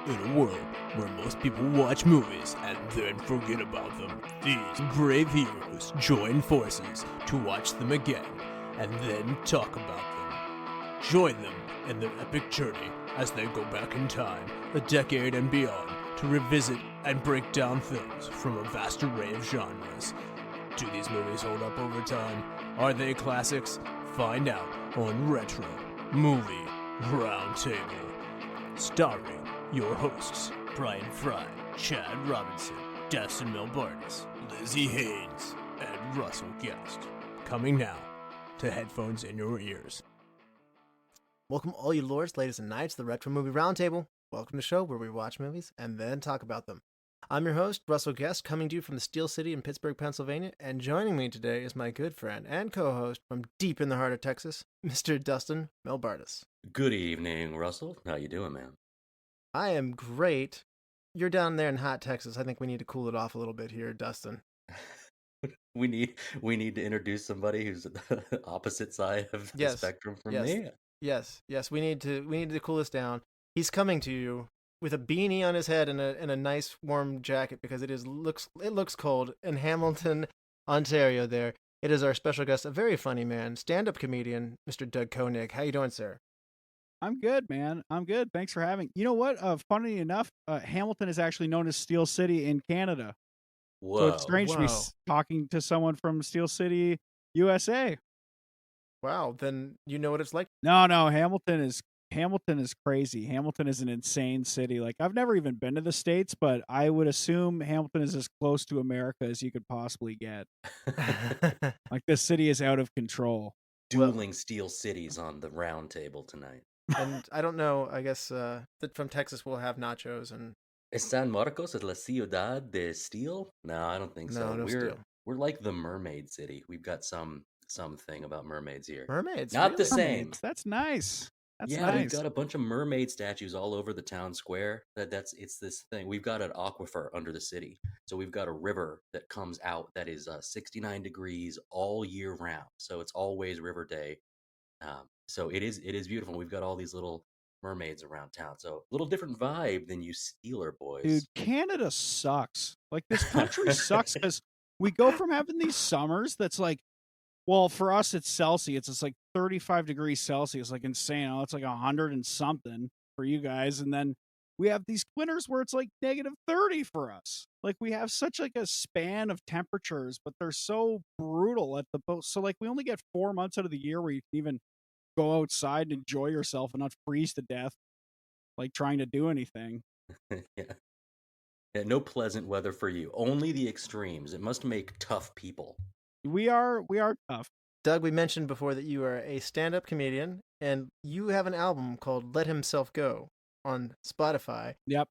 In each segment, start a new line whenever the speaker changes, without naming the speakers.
In a world where most people watch movies and then forget about them, these brave heroes join forces to watch them again and then talk about them. Join them in their epic journey as they go back in time, a decade and beyond, to revisit and break down films from a vast array of genres. Do these movies hold up over time? Are they classics? Find out on Retro Movie Roundtable. Starring your hosts, Brian Fry, Chad Robinson, Dustin Melbardis, Lizzie Haynes, and Russell Guest. Coming now to headphones in your ears.
Welcome all you lords, ladies and knights, to the Retro Movie Roundtable. Welcome to the show where we watch movies and then talk about them. I'm your host, Russell Guest, coming to you from the Steel City in Pittsburgh, Pennsylvania, and joining me today is my good friend and co-host from deep in the heart of Texas, Mr. Dustin Melbardis.
Good evening, Russell. How you doing, man?
I am great. You're down there in hot Texas. I think we need to cool it off a little bit here, Dustin.
we need to introduce somebody who's the opposite side of the spectrum from me.
Yes. We need to cool this down. He's coming to you with a beanie on his head and a nice warm jacket because it looks cold in Hamilton, Ontario. There, it is our special guest, a very funny man, stand-up comedian, Mr. Doug Koning. How you doing, sir?
I'm good, man. I'm good. Thanks for having. You know what? Funny enough, Hamilton is actually known as Steel City in Canada.
Whoa!
So it's strange to be talking to someone from Steel City, USA.
Wow. Then you know what it's like.
No. Hamilton is crazy. Hamilton is an insane city. Like, I've never even been to the States, but I would assume Hamilton is as close to America as you could possibly get. Like, this city is out of control.
Dueling steel cities on the round table tonight.
And I don't know, I guess that from Texas we'll have nachos and...
¿Es San Marcos es la ciudad de steel? No, I don't think so.
No steel.
We're like the mermaid city. We've got something about mermaids here.
Mermaids?
Not
really?
the same.
Mermaids. That's nice.
We've got a bunch of mermaid statues all over the town square. It's this thing. We've got an aquifer under the city. So we've got a river that comes out that is 69 degrees all year round. So it's always river day. So it is beautiful. We've got all these little mermaids around town. So a little different vibe than you Steeler boys.
Dude, Canada sucks. Like, this country sucks because we go from having these summers that's like, well, for us, it's Celsius. It's like 35 degrees Celsius, like insane. Oh, it's like 100 and something for you guys. And then we have these winters where it's like negative 30 for us. Like, we have such like a span of temperatures, but they're so brutal at the boat. So like, we only get 4 months out of the year where you can even go outside and enjoy yourself and not freeze to death, like trying to do anything.
Yeah, no pleasant weather for you. Only the extremes. It must make tough people.
We are tough.
Doug, we mentioned before that you are a stand-up comedian, and you have an album called Let Himself Go on Spotify.
Yep.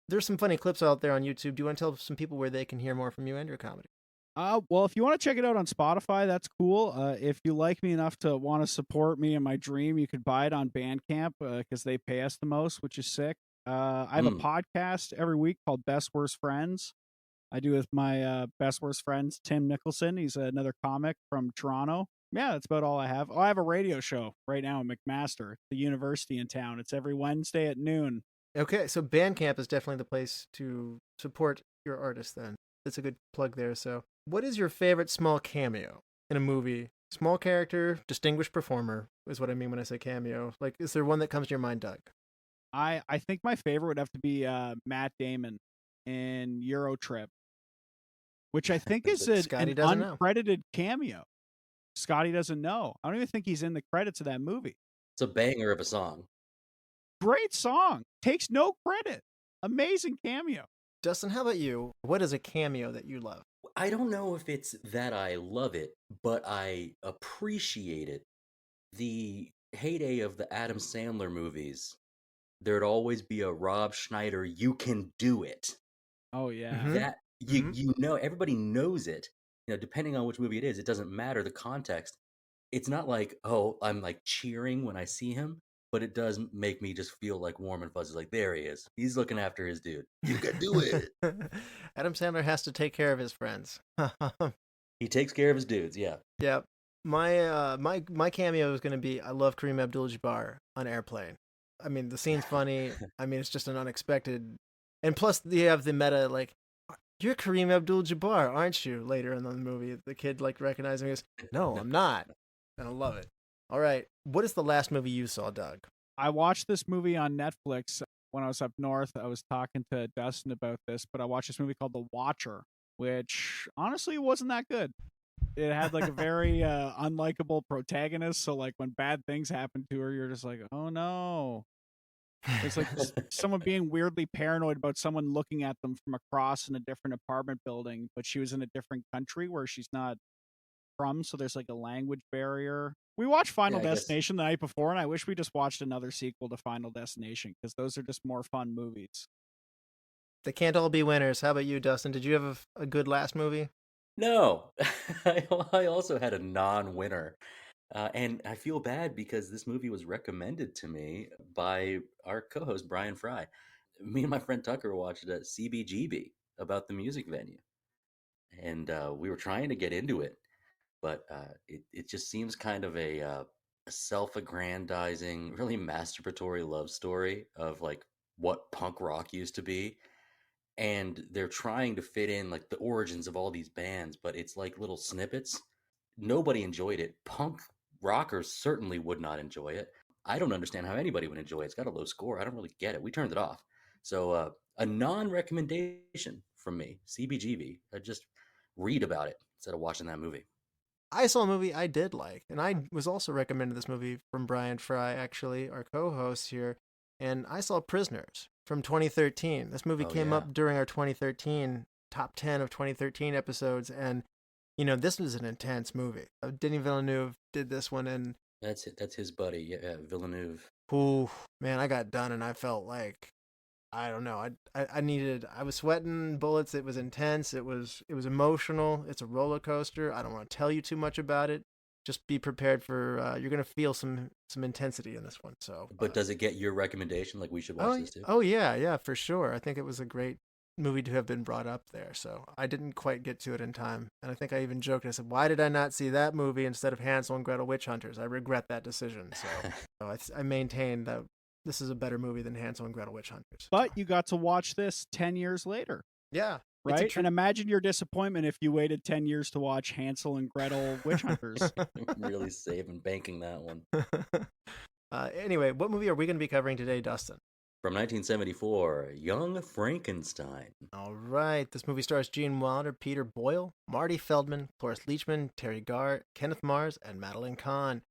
There's some funny clips out there on YouTube. Do you want to tell some people where they can hear more from you and your comedy?
Well, if you want to check it out on Spotify, that's cool. If you like me enough to want to support me in my dream, you could buy it on Bandcamp because they pay us the most, which is sick. I have a podcast every week called Best Worst Friends. I do with my best worst friends, Tim Nicholson. He's another comic from Toronto. Yeah, that's about all I have. Oh, I have a radio show right now in McMaster, the university in town. It's every Wednesday at noon.
Okay, so Bandcamp is definitely the place to support your artist then. That's a good plug there. So what is your favorite small cameo in a movie? Small character, distinguished performer is what I mean when I say cameo. Like, is there one that comes to your mind, Doug?
I think my favorite would have to be Matt Damon in Eurotrip, which I think is an uncredited cameo. Scotty doesn't know. I don't even think he's in the credits of that movie.
It's a banger of a song.
Great song. Takes no credit. Amazing cameo.
Dustin, how about you? What is a cameo that you love?
I don't know if it's that I love it, but I appreciate it. The heyday of the Adam Sandler movies, there'd always be a Rob Schneider, you can do it.
Oh, yeah.
Mm-hmm.
That you know, everybody knows it. You know, depending on which movie it is, it doesn't matter the context. It's not like, oh, I'm like cheering when I see him, but it does make me just feel like warm and fuzzy. Like, there he is. He's looking after his dude. You can do it.
Adam Sandler has to take care of his friends.
He takes care of his dudes. Yeah.
Yeah. My cameo is going to be, I love Kareem Abdul-Jabbar on Airplane. I mean, the scene's funny. I mean, it's just an unexpected, and plus you have the meta like, "You're Kareem Abdul-Jabbar, aren't you?" Later in the movie, the kid like recognizing us. No, I'm not, and I love it. All right, what is the last movie you saw, Doug?
I watched this movie on Netflix when I was up north. I was talking to Dustin about this, but I watched this movie called The Watcher, which honestly wasn't that good. It had like a very unlikable protagonist. So like when bad things happen to her, you're just like, oh no. It's like someone being weirdly paranoid about someone looking at them from across in a different apartment building, but she was in a different country where she's not from, so there's like a language barrier. We watched Final
Yeah, I guess.
Destination the night before, and I wish we just watched another sequel to Final Destination because those are just more fun movies.
They can't all be winners. How about you, Dustin? Did you have a good last movie?
No, I also had a non-winner, and I feel bad because this movie was recommended to me by our co-host Brian Fry. Me and my friend Tucker watched it at CBGB about the music venue, and we were trying to get into it, but it just seems kind of a self-aggrandizing, really masturbatory love story of like what punk rock used to be, and they're trying to fit in like the origins of all these bands, but it's like little snippets. Nobody enjoyed it. Punk rockers certainly would not enjoy it. I don't understand how anybody would enjoy it. It's got a low score. I don't really get it. We turned it off. So a non-recommendation from me, CBGB. I just read about it instead of watching that movie.
I saw a movie I did like, and I was also recommended this movie from Brian Fry, actually, our co-host here, and I saw Prisoners from 2013. This movie
Oh
came
yeah,
up during our 2013 top 10 of 2013 episodes, and this was an intense movie. Denis Villeneuve did this one, and
that's it. That's his buddy, yeah, Villeneuve.
ooh, man, I got done, and I felt like I don't know. I needed. I was sweating bullets. It was intense. It was emotional. It's a roller coaster. I don't want to tell you too much about it. Just be prepared for. You're gonna feel some intensity in this one. So.
But does it get your recommendation? Like we should watch
Oh
this too?
oh yeah for sure. I think it was a great movie to have been brought up there. So I didn't quite get to it in time, and I think I even joked. I said, "Why did I not see that movie instead of Hansel and Gretel Witch Hunters?" I regret that decision. So I maintain that this is a better movie than Hansel and Gretel Witch Hunters.
But you got to watch this 10 years later,
Yeah.
right? And imagine your disappointment if you waited 10 years to watch Hansel and Gretel Witch Hunters.
Really saving, banking that one.
Anyway, what movie are we going to be covering today, Dustin?
From 1974, Young Frankenstein.
All right. This movie stars Gene Wilder, Peter Boyle, Marty Feldman, Cloris Leachman, Teri Garr, Kenneth Mars, and Madeline Kahn.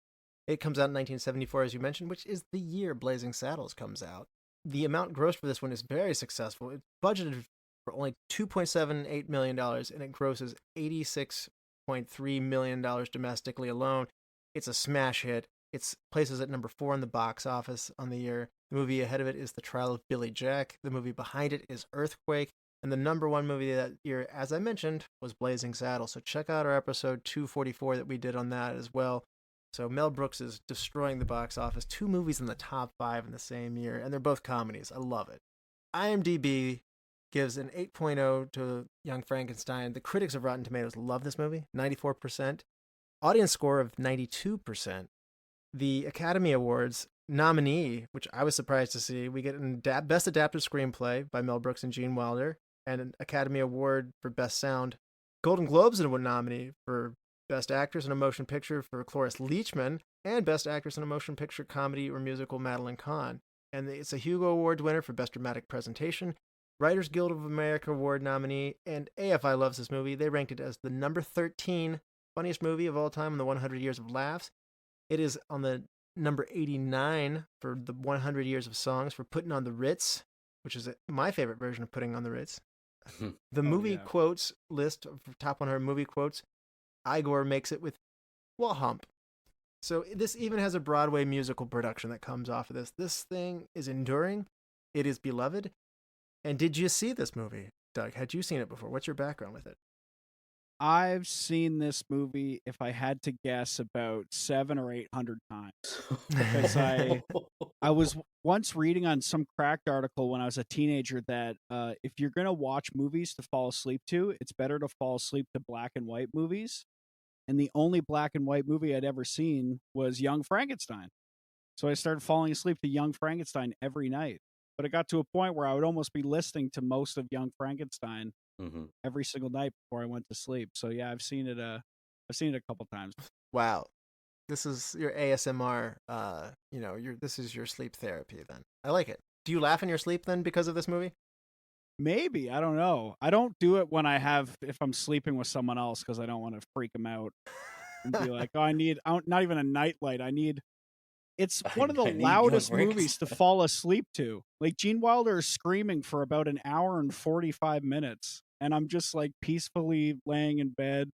It comes out in 1974, as you mentioned, which is the year Blazing Saddles comes out. The amount grossed for this one is very successful. It's budgeted for only $2.78 million, and it grosses $86.3 million domestically alone. It's a smash hit. It's places at number 4 in the box office on the year. The movie ahead of it is The Trial of Billy Jack. The movie behind it is Earthquake. And the number 1 movie that year, as I mentioned, was Blazing Saddles. So check out our episode 244 that we did on that as well. So Mel Brooks is destroying the box office. 2 movies in the top 5 in the same year, and they're both comedies. I love it. IMDb gives an 8.0 to Young Frankenstein. The critics of Rotten Tomatoes love this movie, 94%. Audience score of 92%. The Academy Awards nominee, which I was surprised to see, we get an Best Adapted Screenplay by Mel Brooks and Gene Wilder, and an Academy Award for Best Sound. Golden Globes nominee for Best Actress in a Motion Picture for Cloris Leachman, and Best Actress in a Motion Picture Comedy or Musical Madeline Kahn. And it's a Hugo Award winner for Best Dramatic Presentation, Writers Guild of America Award nominee, and AFI loves this movie. They ranked it as the number 13 funniest movie of all time in the 100 Years of Laughs. It is on the number 89 for the 100 Years of Songs for Putting on the Ritz, which is my favorite version of Putting on the Ritz. The movie quotes list of top 100 movie quotes, Igor makes it with "Wall Hump." So this even has a Broadway musical production that comes off of this. This thing is enduring. It is beloved. And did you see this movie, Doug? Had you seen it before? What's your background with it?
I've seen this movie, if I had to guess, about 700 or 800 times. Because I was once reading on some cracked article when I was a teenager that if you're going to watch movies to fall asleep to, it's better to fall asleep to black and white movies. And the only black and white movie I'd ever seen was Young Frankenstein. So I started falling asleep to Young Frankenstein every night. But it got to a point where I would almost be listening to most of Young Frankenstein every single night before I went to sleep. So yeah, I've seen it. I've seen it a couple times.
Wow. This is your ASMR. This is your sleep therapy. Then I like it. Do you laugh in your sleep then because of this movie?
Maybe, I don't know. I don't do it if I'm sleeping with someone else because I don't want to freak them out and be like, oh, not even a nightlight. It's one of the loudest movies to fall asleep to. Like Gene Wilder is screaming for about an hour and 45 minutes. And I'm just like peacefully laying in bed,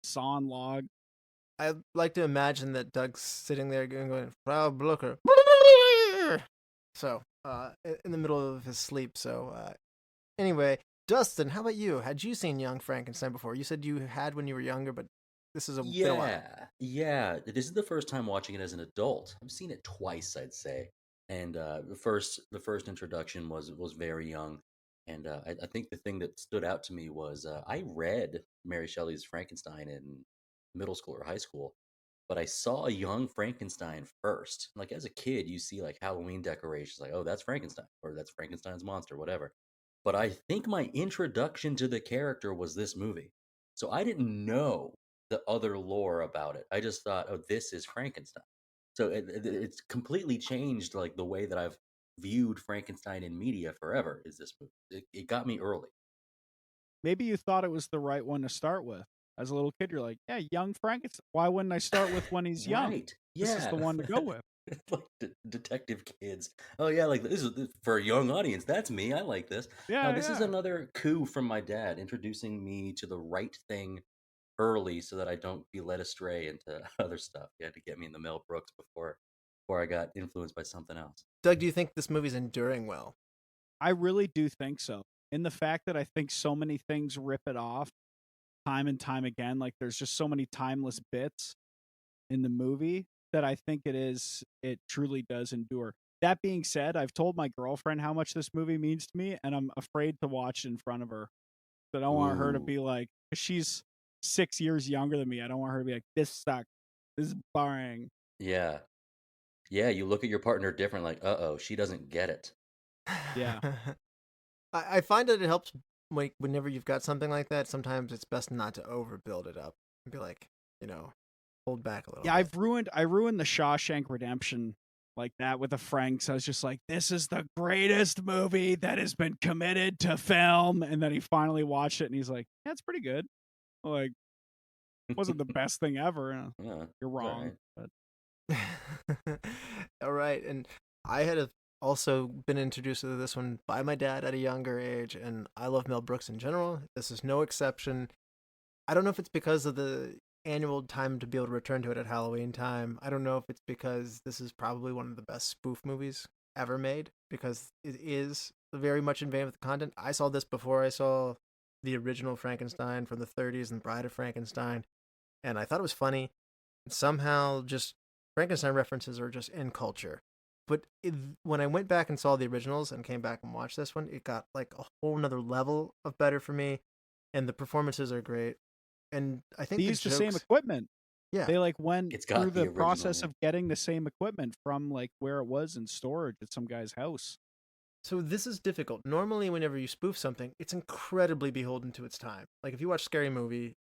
sawing log.
I like to imagine that Doug's sitting there going, Frau Blucher. So, in the middle of his sleep. So, anyway, Dustin, how about you? Had you seen Young Frankenstein before? You said you had when you were younger, but this is a bit a while.
Yeah. This is the first time watching it as an adult. I've seen it twice, I'd say. And the first introduction was very young. And I think the thing that stood out to me was I read Mary Shelley's Frankenstein in middle school or high school, but I saw Young Frankenstein first. Like as a kid, you see like Halloween decorations, like, oh, that's Frankenstein, or that's Frankenstein's monster, whatever. But I think my introduction to the character was this movie. So I didn't know the other lore about it. I just thought, oh, this is Frankenstein. So it's completely changed like the way that I've viewed Frankenstein in media forever. Is this movie? It got me early.
Maybe you thought it was the right one to start with. As a little kid, you're like, yeah, Young Frankenstein. Why wouldn't I start with when he's young?
Right.
This is the one to go with.
It's like Detective Kids. Oh yeah, like this is for a young audience. That's me. I like this.
Yeah,
This is another coup from my dad, introducing me to the right thing early, so that I don't be led astray into other stuff. He had to get me in the Mel Brooks before I got influenced by something else.
Doug, do you think this movie's enduring well?
I really do think so. In the fact that I think so many things rip it off time and time again. Like there's just so many timeless bits in the movie that I think it truly does endure. That being said, I've told my girlfriend how much this movie means to me, and I'm afraid to watch it in front of her. I don't want her to be like, cause she's 6 years younger than me. I don't want her to be like, this sucks. This is boring.
Yeah. You look at your partner different, like, she doesn't get it.
Yeah.
I find that it helps whenever you've got something like that. Sometimes it's best not to overbuild it up and be like, hold back a little.
Yeah, bit. I ruined the Shawshank Redemption like that with the Franks. I was just like, this is the greatest movie that has been committed to film. And then he finally watched it and he's like, yeah, it's pretty good. Like, it wasn't the best thing ever. You're wrong.
But... all right. And I had also been introduced to this one by my dad at a younger age, and I love Mel Brooks in general. This is no exception. I don't know if it's because of the annual time to be able to return to it at Halloween time. I don't know if it's because this is probably one of the best spoof movies ever made, because it is very much in vein with the content. I saw this before I saw the original Frankenstein from the 30s and Bride of Frankenstein, and I thought it was funny. Somehow just Frankenstein references are just in culture. But when I went back and saw the originals and came back and watched this one, it got like a whole nother level of better for me, and the performances are great. And I think
they used the same equipment.
Yeah,
they like went through the process of getting the same equipment from like where it was in storage at some guy's house.
So this is difficult. Normally, whenever you spoof something, it's incredibly beholden to its time. Like if you watch Scary Movie,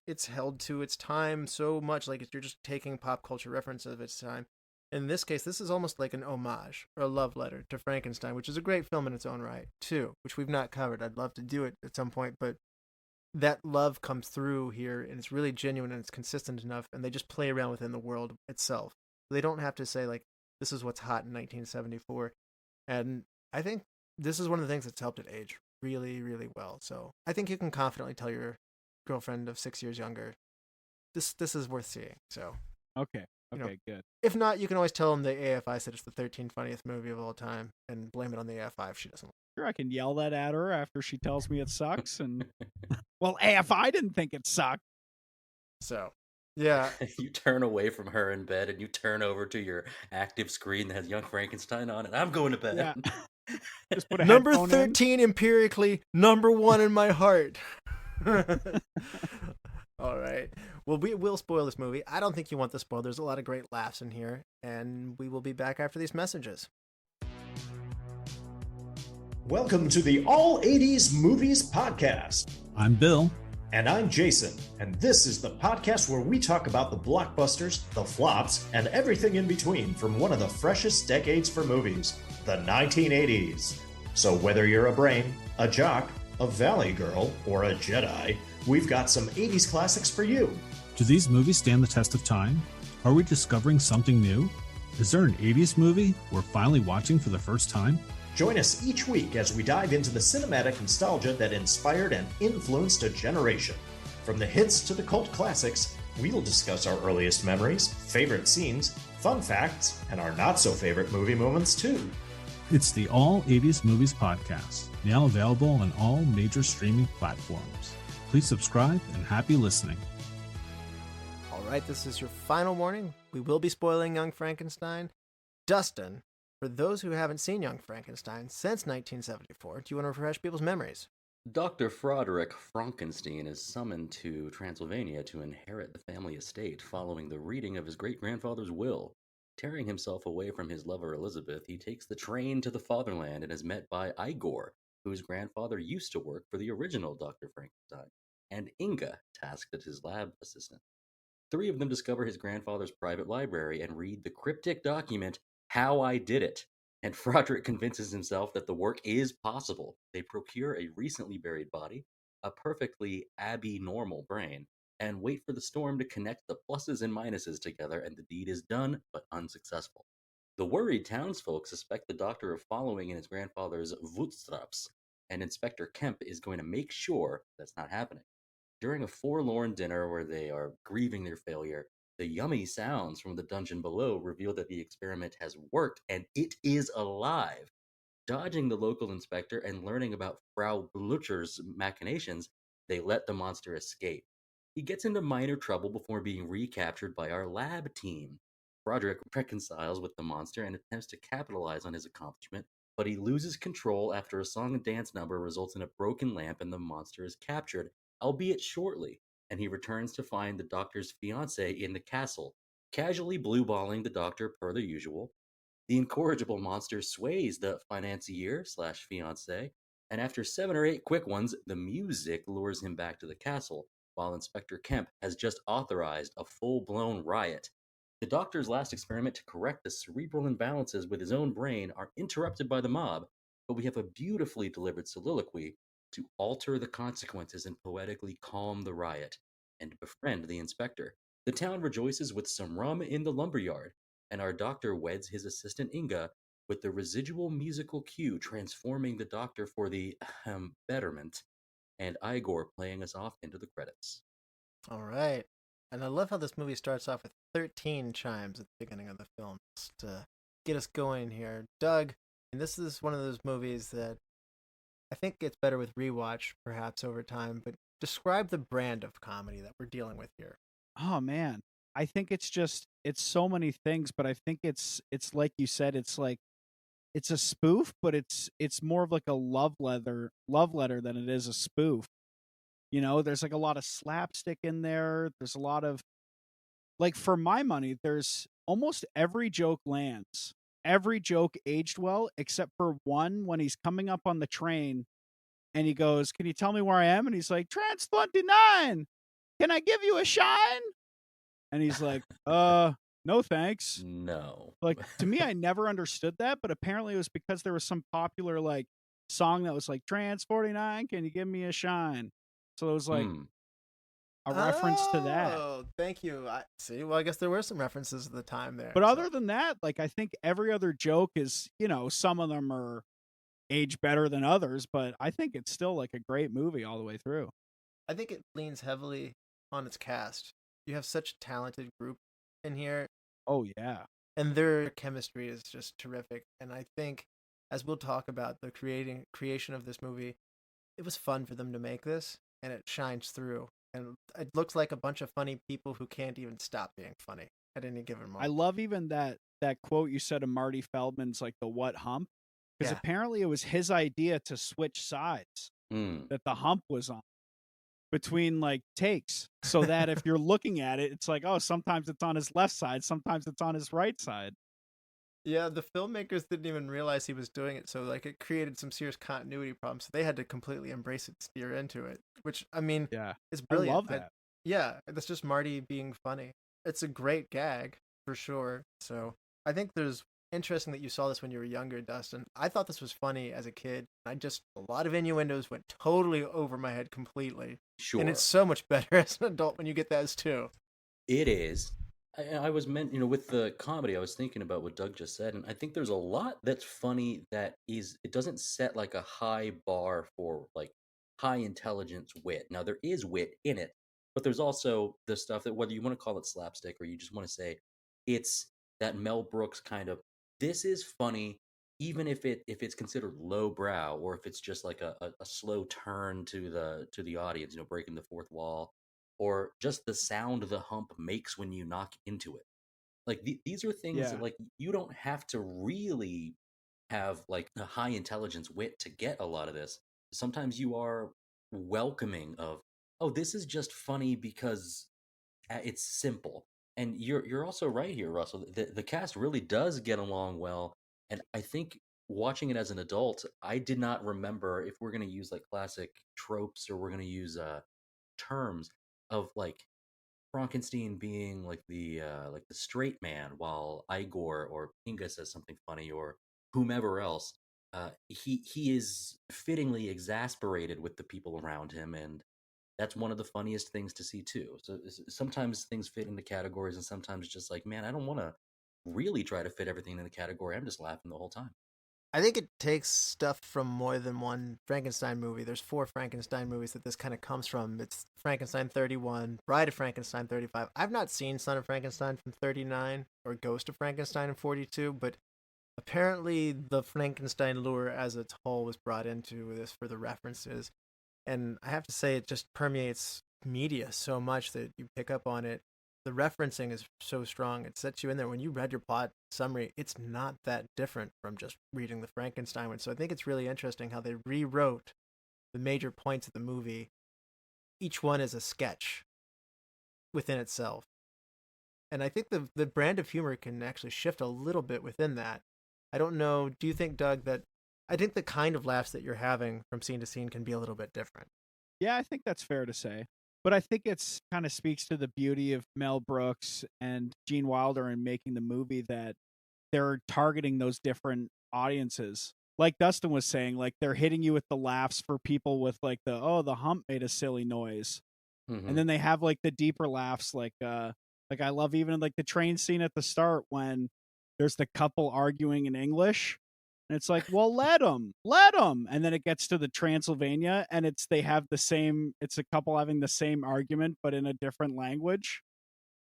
it's held to its time so much. Like you're just taking pop culture references of its time. In this case, this is almost like an homage or a love letter to Frankenstein, which is a great film in its own right, too, which we've not covered. I'd love to do it at some point, but that love comes through here, and it's really genuine, and it's consistent enough, and they just play around within the world itself. They don't have to say, like, this is what's hot in 1974. And I think this is one of the things that's helped it age really, really well. So I think you can confidently tell your girlfriend of 6 years younger, this is worth seeing. So
okay. Okay, good.
If not, you can always tell them the AFI said it's the 13th funniest movie of all time and blame it on the AFI if she doesn't.
Sure, I can yell that at her after she tells me it sucks. And well, AFI didn't think it sucked.
So, yeah.
You turn away from her in bed and you turn over to your active screen that has Young Frankenstein on it. I'm going to bed.
Yeah. Just put a
number 13 empirically, number 1 in my heart. All right. Well, we will spoil this movie. I don't think you want this spoiled. There's a lot of great laughs in here, and we will be back after these messages.
Welcome to the All 80s Movies Podcast.
I'm Bill.
And I'm Jason. And this is the podcast where we talk about the blockbusters, the flops, and everything in between from one of the freshest decades for movies, the 1980s. So whether you're a brain, a jock, a valley girl, or a Jedi, we've got some 80s classics for you.
Do these movies stand the test of time? Are we discovering something new? Is there an 80s movie we're finally watching for the first time?
Join us each week as we dive into the cinematic nostalgia that inspired and influenced a generation. From the hits to the cult classics, we'll discuss our earliest memories, favorite scenes, fun facts, and our not-so-favorite movie moments too.
It's the All 80s Movies Podcast, now available on all major streaming platforms. Please subscribe and happy listening.
All right, this is your final warning. We will be spoiling Young Frankenstein. Dustin, for those who haven't seen Young Frankenstein since 1974, do you want to refresh people's memories?
Dr. Frederick Frankenstein is summoned to Transylvania to inherit the family estate following the reading of his great-grandfather's will. Tearing himself away from his lover Elizabeth, he takes the train to the fatherland and is met by Igor, whose grandfather used to work for the original Dr. Frankenstein, and Inga, tasked as his lab assistant. Three of them discover his grandfather's private library and read the cryptic document, How I Did It, and Frederick convinces himself that the work is possible. They procure a recently buried body, a perfectly abnormal brain, and wait for the storm to connect the pluses and minuses together, and the deed is done, but unsuccessful. The worried townsfolk suspect the doctor of following in his grandfather's footsteps, and Inspector Kemp is going to make sure that's not happening. During a forlorn dinner where they are grieving their failure, the yummy sounds from the dungeon below reveal that the experiment has worked and it is alive. Dodging the local inspector and learning about Frau Blucher's machinations, they let the monster escape. He gets into minor trouble before being recaptured by our lab team. Frederick reconciles with the monster and attempts to capitalize on his accomplishment, but he loses control after a song and dance number results in a broken lamp and the monster is captured, albeit shortly, and he returns to find the doctor's fiancée in the castle, casually blueballing the doctor per the usual. The incorrigible monster sways the financier/fiancé, and after 7 or 8 quick ones, the music lures him back to the castle, while Inspector Kemp has just authorized a full-blown riot. The doctor's last experiment to correct the cerebral imbalances with his own brain are interrupted by the mob, but we have a beautifully delivered soliloquy to alter the consequences and poetically calm the riot and befriend the inspector. The town rejoices with some rum in the lumberyard, and our doctor weds his assistant Inga, with the residual musical cue transforming the doctor for the betterment, and Igor playing us off into the credits.
All right. And I love how this movie starts off with 13 chimes at the beginning of the film just to get us going here. Doug, and this is one of those movies that I think gets better with rewatch, perhaps over time, but describe the brand of comedy that we're dealing with here.
Oh man, I think it's so many things, but I think it's like you said, it's a spoof, but it's more of like a love letter than it is a spoof. You know, there's like a lot of slapstick in there. There's a lot of, like, for my money, there's almost every joke lands. Every joke aged well, except for one when he's coming up on the train and he goes, "Can you tell me where I am?" And he's like, "Trans 29. Can I give you a shine?" And he's like, no thanks.
No.
Like, to me, I never understood that, but apparently it was because there was some popular, like, song that was like, "Trans 49, can you give me a shine?" So it was like a reference to that.
Oh, thank you. See, well, I guess there were some references at the time there.
But other than that, like, I think every other joke is, you know, some of them are age better than others, but I think it's still like a great movie all the way through.
I think it leans heavily on its cast. You have such a talented group in here.
Oh, yeah.
And their chemistry is just terrific. And I think, as we'll talk about the creation of this movie, it was fun for them to make this, and it shines through. And it looks like a bunch of funny people who can't even stop being funny at any given moment.
I love even that quote you said of Marty Feldman's, like, the what hump, because apparently it was his idea to switch sides that the hump was on. between like takes, so that if you're looking at it, it's like, oh, sometimes it's on his left side, sometimes it's on his right side.
Yeah, the filmmakers didn't even realize he was doing it, so like it created some serious continuity problems. So they had to completely embrace it, steer into it, which I mean,
Yeah,
is
I
brilliant.
love that.
Yeah, that's just Marty being funny. It's a great gag for sure. So I think there's interesting that you saw this when you were younger, Dustin. I thought this was funny as a kid. A lot of innuendos went totally over my head completely.
Sure.
And it's so much better as an adult when you get those too.
It is. I was meant, with the comedy, I was thinking about what Doug just said, and I think there's a lot that's funny that it doesn't set like a high bar for like high intelligence wit. Now there is wit in it, but there's also the stuff that, whether you want to call it slapstick or you just want to say it's that Mel Brooks kind of, this is funny, even if it's considered lowbrow, or if it's just like a slow turn to the audience, breaking the fourth wall, or just the sound the hump makes when you knock into it. Like these are things that,
Yeah.
like, you don't have to really have like a high intelligence wit to get a lot of this. Sometimes you are welcoming of, oh, this is just funny because it's simple. And you're also right here, Russell. The cast really does get along well, and I think watching it as an adult, I did not remember, if we're going to use like classic tropes or we're going to use terms of like Frankenstein being like the straight man, while Igor or Inga says something funny, or whomever else. He is fittingly exasperated with the people around him, and that's one of the funniest things to see too. So sometimes things fit into categories, and sometimes just like, man, I don't want to really try to fit everything in the category. I'm just laughing the whole time.
I think it takes stuff from more than one Frankenstein movie. There's 4 Frankenstein movies that this kind of comes from. It's Frankenstein 31, Bride of Frankenstein 35. I've not seen Son of Frankenstein from 39 or Ghost of Frankenstein in 42, but apparently the Frankenstein lure as a whole was brought into this for the references. And I have to say, it just permeates media so much that you pick up on it. The referencing is so strong. It sets you in there. When you read your plot summary, it's not that different from just reading the Frankenstein one. So I think it's really interesting how they rewrote the major points of the movie. Each one is a sketch within itself. And I think the brand of humor can actually shift a little bit within that. I don't know. Do you think, Doug, that I think the kind of laughs that you're having from scene to scene can be a little bit different?
Yeah, I think that's fair to say. But I think it's kind of speaks to the beauty of Mel Brooks and Gene Wilder in making the movie, that they're targeting those different audiences. Like Dustin was saying, like they're hitting you with the laughs for people with like the hump made a silly noise.
Mm-hmm.
And then they have like the deeper laughs, like I love even like the train scene at the start when there's the couple arguing in English. And it's like, well, let them. And then it gets to the Transylvania, and it's a couple having the same argument, but in a different language.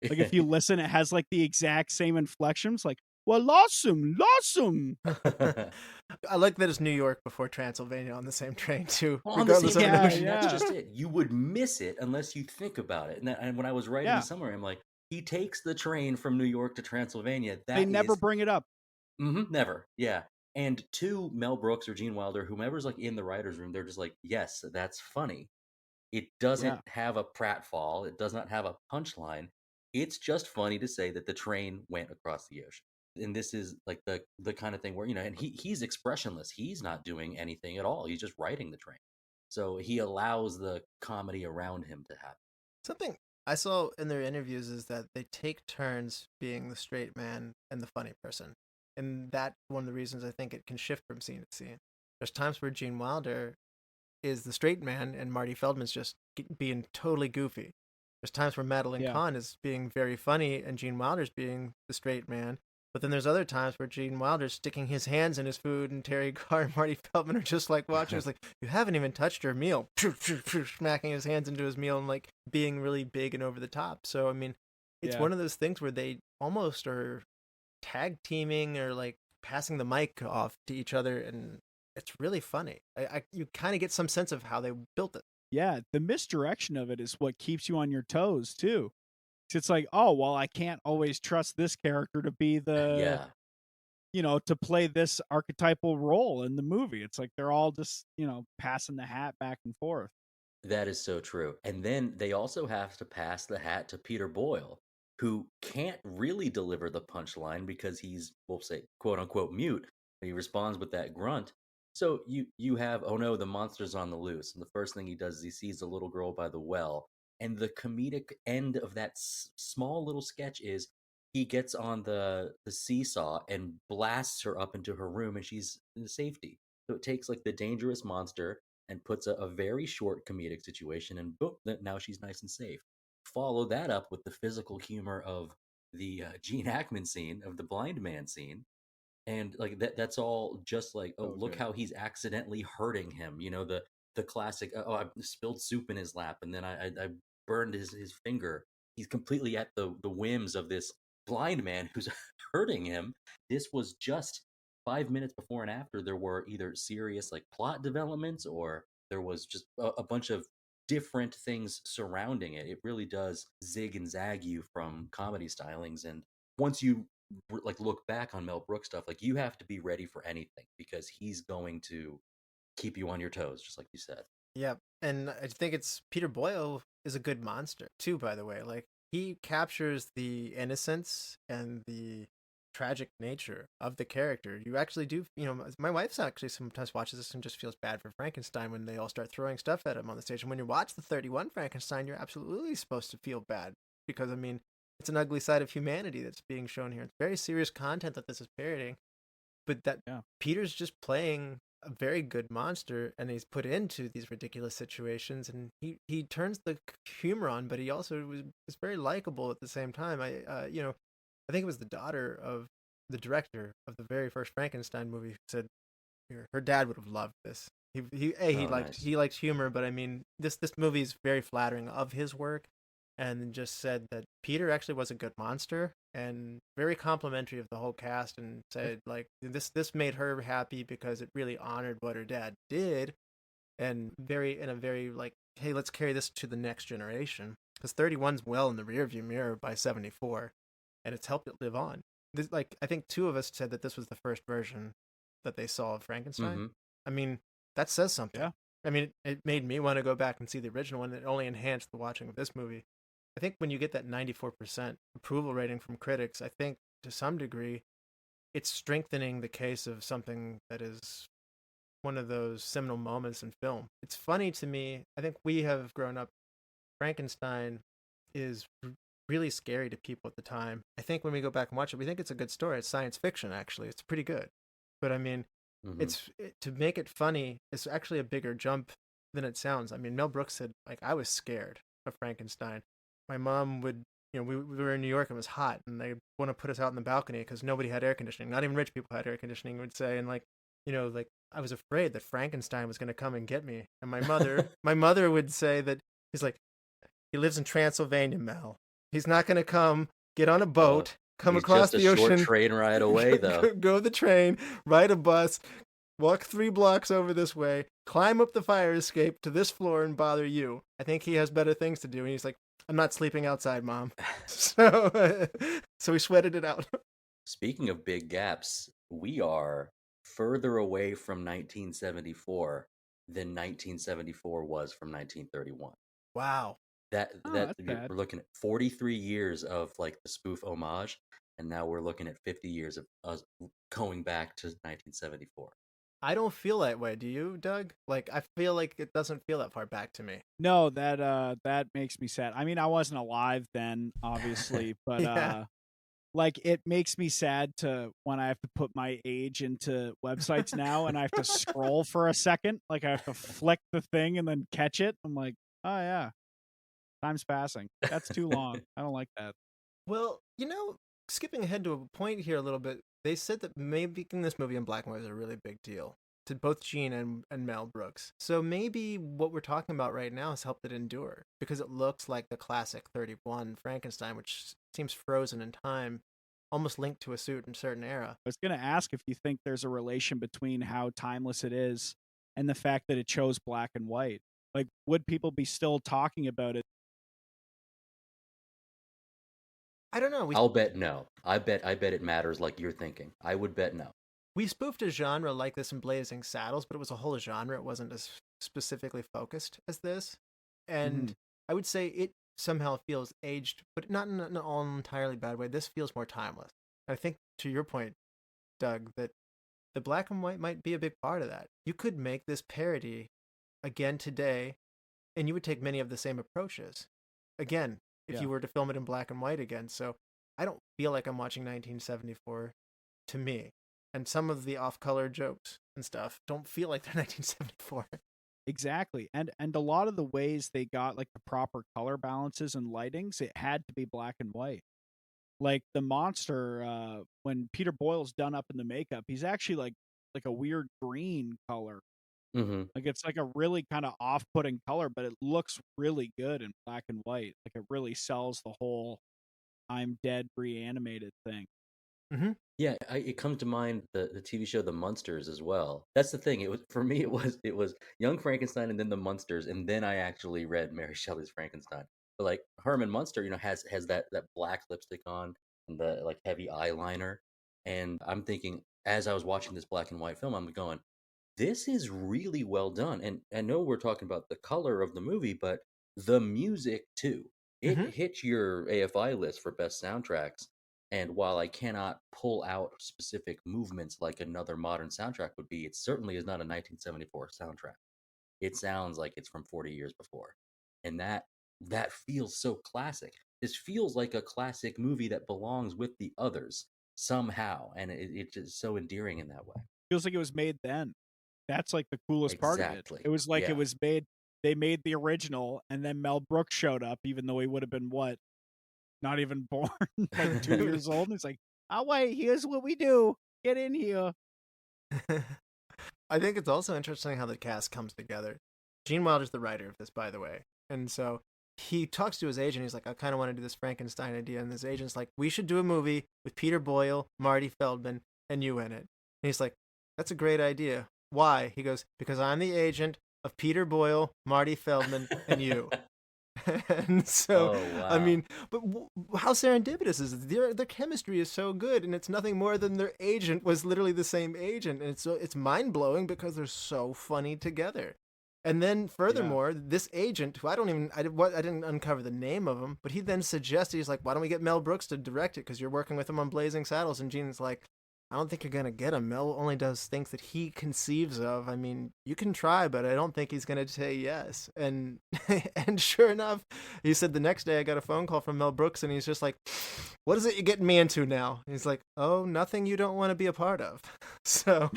Like if you listen, it has like the exact same inflections, like, well, awesome.
I like that it's New York before Transylvania on the same train too.
On the same
Regardless of
train,
the
that's just it. You would miss it unless you think about it. And when I was writing the summary, I'm like, he takes the train from New York to Transylvania.
They never bring it up.
Never. Yeah. And to Mel Brooks or Gene Wilder, whomever's like in the writer's room, they're just like, yes, that's funny. It doesn't have a pratfall. It does not have a punchline. It's just funny to say that the train went across the ocean. And this is like the kind of thing where, and he's expressionless. He's not doing anything at all. He's just riding the train. So he allows the comedy around him to happen.
Something I saw in their interviews is that they take turns being the straight man and the funny person. And that's one of the reasons I think it can shift from scene to scene. There's times where Gene Wilder is the straight man and Marty Feldman's just being totally goofy. There's times where Madeline Kahn is being very funny and Gene Wilder's being the straight man. But then there's other times where Gene Wilder's sticking his hands in his food and Teri, Garr, and Marty Feldman are just like watching. It's like, you haven't even touched your meal. Smacking his hands into his meal and like being really big and over the top. So, I mean, it's one of those things where they almost are tag teaming or like passing the mic off to each other, and it's really funny. You kind of get some sense of how they built it.
Yeah, the misdirection of it is what keeps you on your toes too. It's like, oh, well, I can't always trust this character to be to play this archetypal role in the movie. It's like they're all just, passing the hat back and forth.
That is so true. And then they also have to pass the hat to Peter Boyle, who can't really deliver the punchline because he's, we'll say, quote unquote, mute. He responds with that grunt. So you have, oh no, the monster's on the loose. And the first thing he does is he sees the little girl by the well. And the comedic end of that small little sketch is he gets on the seesaw and blasts her up into her room and she's in safety. So it takes like the dangerous monster and puts a very short comedic situation, and boom, now she's nice and safe. Follow that up with the physical humor of the Gene Hackman scene, of the blind man scene, and like that's all just like, oh, look
good.
how he's accidentally hurting him. You know, the classic, oh, I spilled soup in his lap, and then I burned his finger. He's completely at the whims of this blind man who's hurting him. This was just 5 minutes before and after there were either serious like plot developments or there was just a bunch of different things surrounding it. It really does zig and zag you from comedy stylings, and once you like look back on Mel Brooks stuff, like you have to be ready for anything because he's going to keep you on your toes, just like you said.
Yeah, and I think it's Peter Boyle is a good monster too, by the way. Like he captures the innocence and the tragic nature of the character. You actually do, my wife's actually sometimes watches this and just feels bad for Frankenstein when they all start throwing stuff at him on the stage. And when you watch the 31 Frankenstein, you're absolutely supposed to feel bad because, I mean, it's an ugly side of humanity that's being shown here. It's very serious content that this is parodying, but that Peter's just playing a very good monster and he's put into these ridiculous situations and he turns the humor on, but he also is very likable at the same time. I think it was the daughter of the director of the very first Frankenstein movie who said her dad would have loved this. He liked humor, but I mean this movie is very flattering of his work, and just said that Peter actually was a good monster and very complimentary of the whole cast, and said like this made her happy because it really honored what her dad did, and in a very like, hey, let's carry this to the next generation because 31's well in the rearview mirror by 74. And it's helped it live on. This, like, I think two of us said that this was the first version that they saw of Frankenstein.
Mm-hmm.
I mean, that says something.
Yeah.
I mean, it made me want to go back and see the original one. It only enhanced the watching of this movie. I think when you get that 94% approval rating from critics, I think to some degree, it's strengthening the case of something that is one of those seminal moments in film. It's funny to me. I think we have grown up. Frankenstein is really scary to people at the time. I think when we go back and watch it, we think it's a good story. It's science fiction, actually. It's pretty good. But I mean, to make it funny, it's actually a bigger jump than it sounds. I mean, Mel Brooks said, like, I was scared of Frankenstein. My mom would, we were in New York and it was hot, and they want to put us out in the balcony because nobody had air conditioning. Not even rich people had air conditioning, would say. And like, like I was afraid that Frankenstein was going to come and get me. And my mother would say that he's like, he lives in Transylvania, Mel. He's not going to come, get on a boat, come across the ocean.
Short train ride away, though.
Go the train, ride a bus, walk 3 blocks over this way, climb up the fire escape to this floor and bother you. I think he has better things to do. And he's like, I'm not sleeping outside, Mom. So we sweated it out.
Speaking of big gaps, we are further away from 1974 than 1974 was from 1931.
Wow.
We're looking at 43 years of like the spoof homage, and now we're looking at 50 years of us going back to 1974.
I don't feel that way. Do you, Doug? Like, I feel like it doesn't feel that far back to me.
No, that makes me sad. I mean, I wasn't alive then, obviously, but
Yeah.
Like it makes me sad to when I have to put my age into websites now and I have to scroll for a second. Like I have to flick the thing and then catch it. I'm like, oh yeah, time's passing. That's too long. I don't like that.
Well, skipping ahead to a point here a little bit, they said that making this movie in black and white is a really big deal to both Gene and Mel Brooks. So maybe what we're talking about right now has helped it endure because it looks like the classic 31 Frankenstein, which seems frozen in time, almost linked to a certain era.
I was going to ask if you think there's a relation between how timeless it is and the fact that it chose black and white. Like, would people be still talking about it?
I don't know.
I'll bet no. I bet it matters like you're thinking. I would bet no.
We spoofed a genre like this in Blazing Saddles, but it was a whole genre. It wasn't as specifically focused as this. And I would say it somehow feels aged, but not in an all entirely bad way. This feels more timeless. I think, to your point, Doug, that the black and white might be a big part of that. You could make this parody again today, and you would take many of the same approaches. Again, if you were to film it in black and white again. So I don't feel like I'm watching 1974 to me. And some of the off-color jokes and stuff don't feel like they're 1974.
Exactly. And a lot of the ways they got like the proper color balances and lightings, it had to be black and white. Like the monster, when Peter Boyle's done up in the makeup, he's actually like a weird green color. Like it's like a really kind of off-putting color, but it looks really good in black and white. Like it really sells the whole I'm dead reanimated thing.
Yeah, it comes to mind the TV show The Munsters as well. That's the thing. It was for me. It was Young Frankenstein and then The Munsters, and then I actually read Mary Shelley's Frankenstein. But like Herman Munster, has that black lipstick on and the like heavy eyeliner, and I'm thinking as I was watching this black and white film, I'm going, this is really well done. And I know we're talking about the color of the movie, but the music too. It hits your AFI list for best soundtracks. And while I cannot pull out specific movements like another modern soundtrack would be, it certainly is not a 1974 soundtrack. It sounds like it's from 40 years before. And that feels so classic. This feels like a classic movie that belongs with the others somehow. And it's just so endearing in that way.
Feels like it was made then. That's like the coolest part of it. It was like
Yeah.
it was made, they made the original, and then Mel Brooks showed up, even though he would have been not even born, like 2 years old. And he's like, oh, wait, here's what we do. Get in here.
I think it's also interesting how the cast comes together. Gene Wilder's the writer of this, by the way. And so he talks to his agent. He's like, I kind of want to do this Frankenstein idea. And his agent's like, we should do a movie with Peter Boyle, Marty Feldman, and you in it. And he's like, that's a great idea. Why? He goes, because I'm the agent of Peter Boyle, Marty Feldman, and you. And so,
wow.
I mean, but how serendipitous is it? Their chemistry is so good, and it's nothing more than their agent was literally the same agent, and it's mind-blowing because they're so funny together. And then furthermore, this agent, who I didn't uncover the name of him, but he then suggested, he's like, why don't we get Mel Brooks to direct it, because you're working with him on Blazing Saddles. And Gene's like, I don't think you're going to get him. Mel only does things that he conceives of. I mean, you can try, but I don't think he's going to say yes. And and sure enough, he said the next day I got a phone call from Mel Brooks, and he's just like, what is it you're getting me into now? And he's like, oh, nothing you don't want to be a part of. So,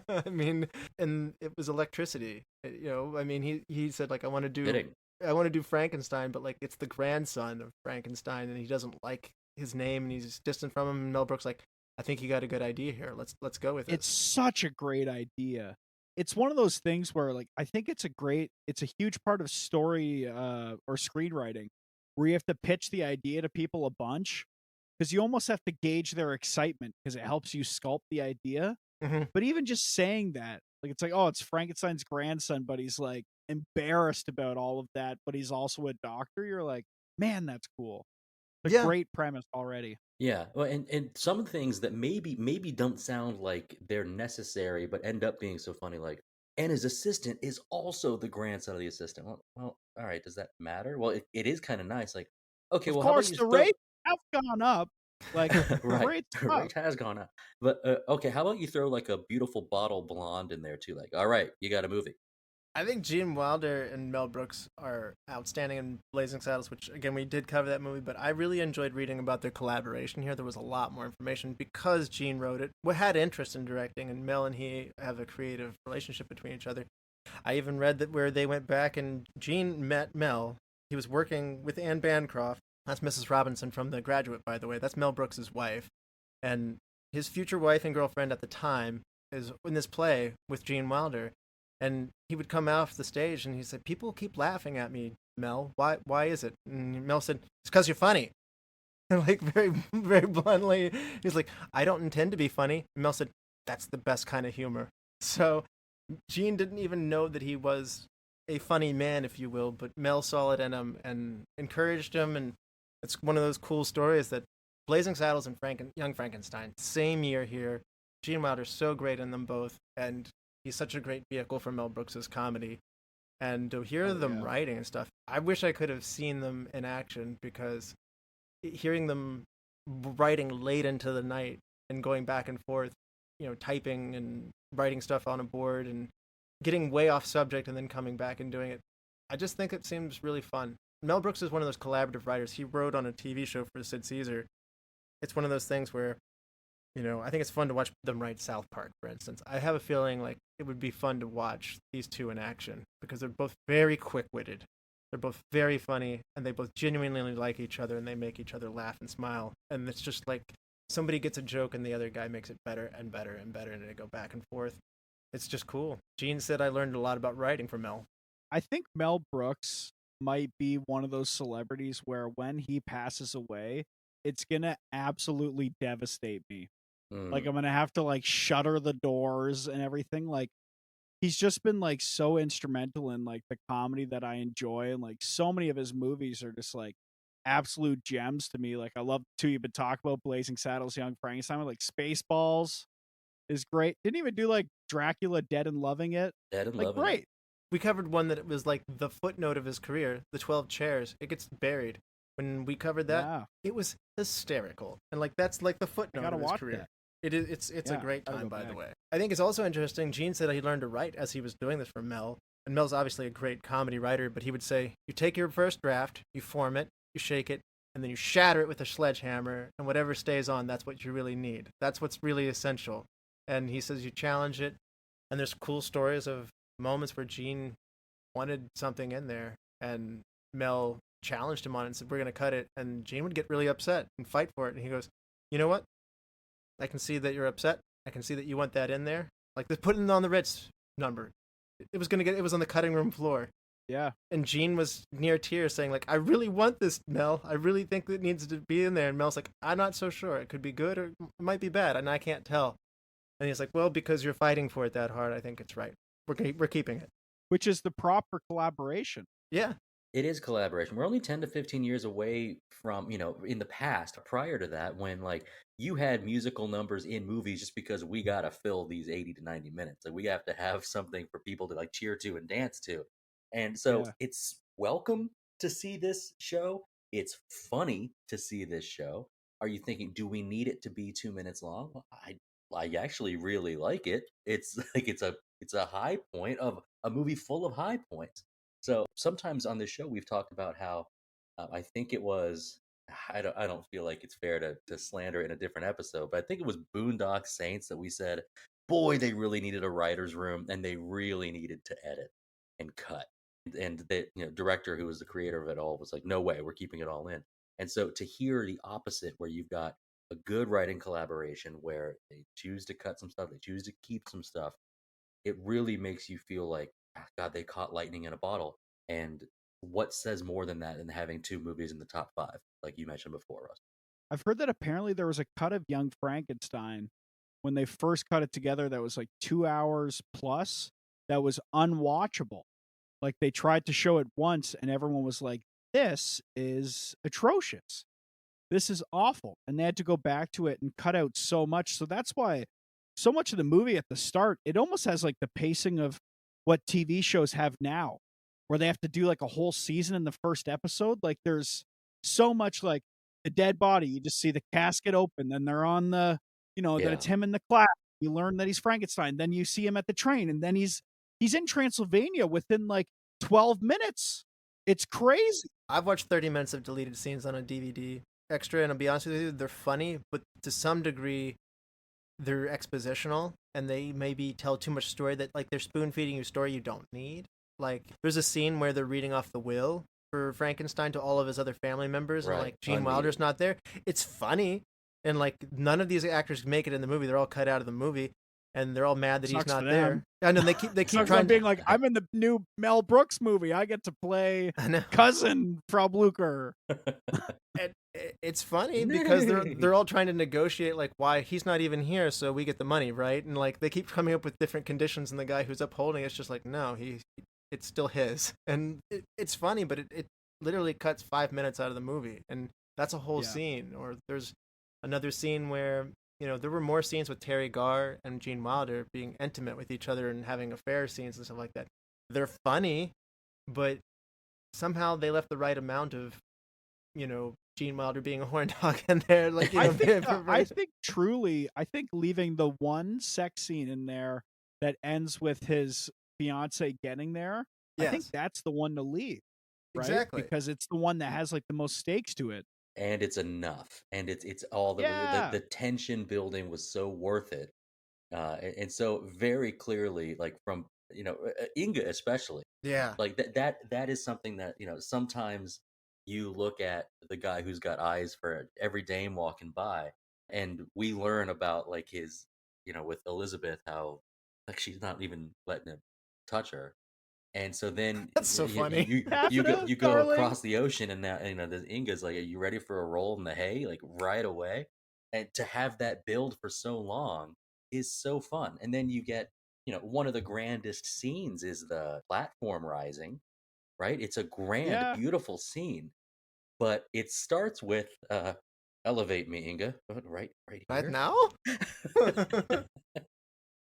I mean, and it was electricity. I mean, he said, like, I want to do Frankenstein, but like it's the grandson of Frankenstein, and he doesn't like his name, and he's distant from him. And Mel Brooks like, I think you got a good idea here. Let's go with it.
It's such a great idea. It's one of those things where, like, I think it's a huge part of story or screenwriting where you have to pitch the idea to people a bunch, because you almost have to gauge their excitement because it helps you sculpt the idea. But even just saying that, like, it's like, oh, it's Frankenstein's grandson, but he's like embarrassed about all of that, but he's also a doctor. You're like, man, that's cool. Great premise already.
Yeah, well, and some of the things that maybe don't sound like they're necessary, but end up being so funny, like, and his assistant is also the grandson of the assistant. Well, all right, does that matter? Well, it is kind of nice. Like, okay,
of
well,
course,
how about
the rates have gone up. Like,
right, the rate has gone up. But okay, how about you throw like a beautiful bottle blonde in there too? Like, all right, you got a movie.
I think Gene Wilder and Mel Brooks are outstanding in Blazing Saddles, which, again, we did cover that movie, but I really enjoyed reading about their collaboration here. There was a lot more information because Gene wrote it. We had interest in directing, and Mel and he have a creative relationship between each other. I even read that where they went back and Gene met Mel. He was working with Anne Bancroft. That's Mrs. Robinson from The Graduate, by the way. That's Mel Brooks' wife. And his future wife and girlfriend at the time is in this play with Gene Wilder. And he would come off the stage and he said, people keep laughing at me, Mel. Why is it? And Mel said, it's because you're funny. And like very, very bluntly, he's like, I don't intend to be funny. And Mel said, that's the best kind of humor. So Gene didn't even know that he was a funny man, if you will, but Mel saw it in him and encouraged him. And it's one of those cool stories that Blazing Saddles and Young Frankenstein, same year here. Gene Wilder's so great in them both. And he's such a great vehicle for Mel Brooks' comedy. And to hear them writing and stuff, I wish I could have seen them in action, because hearing them writing late into the night and going back and forth, typing and writing stuff on a board and getting way off subject and then coming back and doing it, I just think it seems really fun. Mel Brooks is one of those collaborative writers. He wrote on a TV show for Sid Caesar. It's one of those things where, I think it's fun to watch them write South Park, for instance. I have a feeling like it would be fun to watch these two in action, because they're both very quick-witted. They're both very funny, and they both genuinely like each other, and they make each other laugh and smile. And it's just like somebody gets a joke and the other guy makes it better and better and better, and they go back and forth. It's just cool. Gene said I learned a lot about writing from Mel.
I think Mel Brooks might be one of those celebrities where when he passes away, it's going to absolutely devastate me. Like, I'm going to have to, like, shutter the doors and everything. Like, he's just been, like, so instrumental in, like, the comedy that I enjoy. And, like, so many of his movies are just, like, absolute gems to me. Like, I love two you've been talking about, Blazing Saddles, Young Frankenstein, like Spaceballs is great. Didn't even do, like, Dracula, Dead and Loving It.
Dead and
like,
Loving
great.
It.
We covered one that was, like, the footnote of his career, The 12 Chairs. It gets buried. When we covered that, It was hysterical. And, like, that's, like, the footnote of his career.
That.
It's a great time, by the way. I think it's also interesting. Gene said he learned to write as he was doing this for Mel. And Mel's obviously a great comedy writer, but he would say, you take your first draft, you form it, you shake it, and then you shatter it with a sledgehammer, and whatever stays on, that's what you really need. That's what's really essential. And he says you challenge it, and there's cool stories of moments where Gene wanted something in there, and Mel challenged him on it and said, we're going to cut it. And Gene would get really upset and fight for it. And he goes, you know what? I can see that you're upset. I can see that you want that in there. Like, put it on the Ritz number. It was on the cutting room floor.
Yeah.
And Gene was near tears saying, like, I really want this, Mel. I really think it needs to be in there. And Mel's like, I'm not so sure. It could be good or it might be bad. And I can't tell. And he's like, well, because you're fighting for it that hard, I think it's right. We're keeping it.
Which is the proper collaboration.
Yeah.
It is collaboration. We're only 10 to 15 years away from, in the past, prior to that, when, like, you had musical numbers in movies just because we got to fill these 80 to 90 minutes. Like, we have to have something for people to, like, cheer to and dance to. And so it's welcome to see this show. It's funny to see this show. Are you thinking, do we need it to be 2 minutes long? Well, I actually really like it. It's like, it's a high point of a movie full of high points. So sometimes on this show, we've talked about how I think it was, I don't feel like it's fair to slander in a different episode, but I think it was Boondock Saints that we said, boy, they really needed a writer's room and they really needed to edit and cut. And the director who was the creator of it all was like, no way, we're keeping it all in. And so to hear the opposite, where you've got a good writing collaboration where they choose to cut some stuff, they choose to keep some stuff, it really makes you feel like, God, they caught lightning in a bottle. And what says more than that than having two movies in the top 5, like you mentioned before, Russ?
I've heard that apparently there was a cut of Young Frankenstein when they first cut it together that was like 2 hours plus that was unwatchable. Like, they tried to show it once and everyone was like, this is atrocious. This is awful. And they had to go back to it and cut out so much. So that's why so much of the movie at the start, it almost has like the pacing of what TV shows have now, where they have to do like a whole season in the first episode. Like, there's so much, like, the dead body, you just see the casket open, then they're on the, then it's him in the class. You learn that he's Frankenstein. Then you see him at the train, and then he's in Transylvania within like 12 minutes. It's crazy.
I've watched 30 minutes of deleted scenes on a DVD extra, and I'll be honest with you, they're funny, but to some degree, they're expositional, and they maybe tell too much story that, like, they're spoon-feeding you story you don't need. Like, there's a scene where they're reading off the will for Frankenstein to all of his other family members, and, like, Gene Wilder's not there. It's funny, and, like, none of these actors make it in the movie. They're all cut out of the movie, and they're all mad that he's not there. And then they keep trying
being like, I'm in the new Mel Brooks movie. I get to play cousin Frau Blucher.
It's funny because they're all trying to negotiate, like, why he's not even here, so we get the money, right? And, like, they keep coming up with different conditions, and the guy who's upholding it's just like, no, it's still his. And it's funny, but it literally cuts 5 minutes out of the movie, and that's a whole scene. Or there's another scene where, there were more scenes with Teri Garr and Gene Wilder being intimate with each other and having affair scenes and stuff like that. They're funny, but somehow they left the right amount of, Gene Wilder being a horn dog in there. Like,
I think leaving the one sex scene in there that ends with his fiance getting there, I think
Yes.
that's the one to leave. Right?
Exactly.
Because it's the one that has like the most stakes to it.
And it's enough, and it's all the tension building was so worth it, and so very clearly, like from Inga especially,
Yeah.
like that is something that sometimes you look at the guy who's got eyes for every dame walking by, and we learn about like his with Elizabeth how like she's not even letting him touch her. And so then
That's so funny.
you go across the ocean, and now the Inga's like, "Are you ready for a roll in the hay?" Like right away, and to have that build for so long is so fun. And then you get one of the grandest scenes is the platform rising, right? It's a grand, beautiful scene, but it starts with "Elevate me, Inga," right here.
Right now.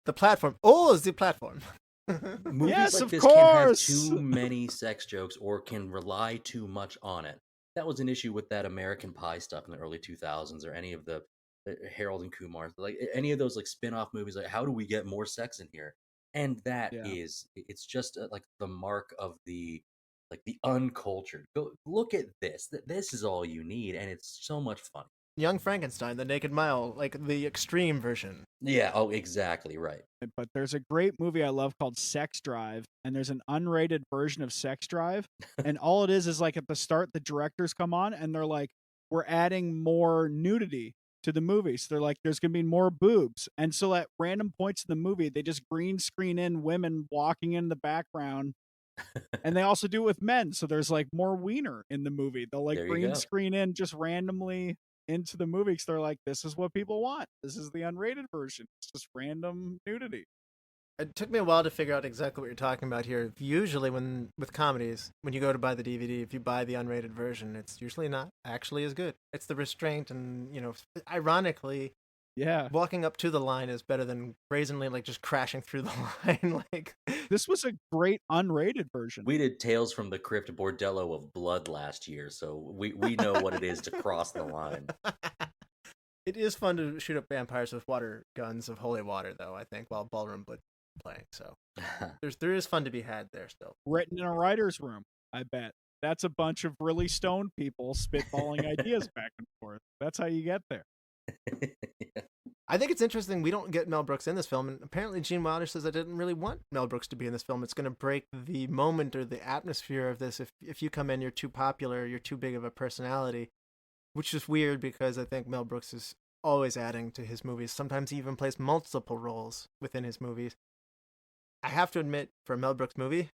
The platform. Oh, it's the platform.
Movies
Yes,
like
of
this can have
course.
too many sex jokes or can rely too much on it. That was an issue with that American Pie stuff in the early 2000s, or any of the Harold and Kumar, like any of those like spin-off movies. Like, how do we get more sex in here? And that is, it's just like the mark of the uncultured. Go look at this. This is all you need, and it's so much fun.
Young Frankenstein, The Naked Mile, like the extreme version.
Yeah. Oh, exactly right.
But there's a great movie I love called Sex Drive, and there's an unrated version of Sex Drive, and all it is like at the start the directors come on and they're like, we're adding more nudity to the movie. So they're like, there's gonna be more boobs, and so at random points in the movie they just green screen in women walking in the background. And they also do it with men, so there's like more wiener in the movie. They'll like green screen in just randomly into the movie because they're like, this is what people want. This is the unrated version. It's just random nudity.
It took me a while to figure out exactly what you're talking about here. Usually with comedies, when you go to buy the DVD, if you buy the unrated version, it's usually not actually as good. It's the restraint, and ironically, walking up to the line is better than brazenly like just crashing through the line. Like,
this was a great unrated version.
We did Tales from the Crypt Bordello of Blood last year, so we know what it is to cross the line.
It is fun to shoot up vampires with water guns of holy water, though, I think, while Ballroom Blitz playing. So there is fun to be had there still.
Written in a writer's room, I bet. That's a bunch of really stoned people spitballing ideas back and forth. That's how you get there.
I think it's interesting we don't get Mel Brooks in this film, and apparently Gene Wilder says I didn't really want Mel Brooks to be in this film. It's going to break the moment or the atmosphere of this. If you come in, you're too popular, you're too big of a personality, which is weird because I think Mel Brooks is always adding to his movies. Sometimes he even plays multiple roles within his movies. I have to admit, for a Mel Brooks movie,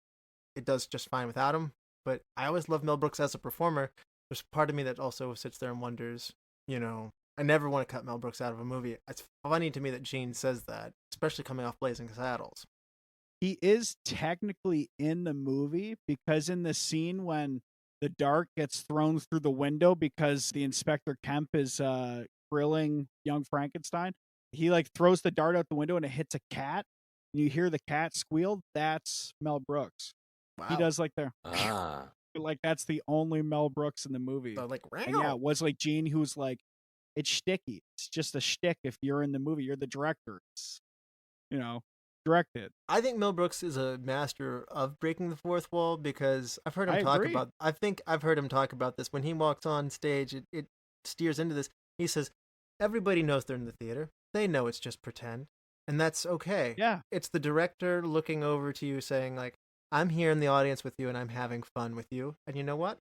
it does just fine without him, but I always love Mel Brooks as a performer. There's part of me that also sits there and wonders, I never want to cut Mel Brooks out of a movie. It's funny to me that Gene says that, especially coming off Blazing Saddles.
He is technically in the movie because in the scene when the dart gets thrown through the window because the Inspector Kemp is grilling young Frankenstein, he like throws the dart out the window and it hits a cat. And you hear the cat squeal. That's Mel Brooks.
Wow.
He does like like that's the only Mel Brooks in the movie.
So, like,
and yeah, it was like Gene who's like, it's shticky. It's just a shtick. If you're in the movie, you're the director. It's, directed.
I think Mel Brooks is a master of breaking the fourth wall because I've heard him I think I've heard him talk about this. When he walks on stage, it steers into this. He says, everybody knows they're in the theater. They know it's just pretend. And that's okay.
Yeah.
It's the director looking over to you saying, like, I'm here in the audience with you and I'm having fun with you. And you know what?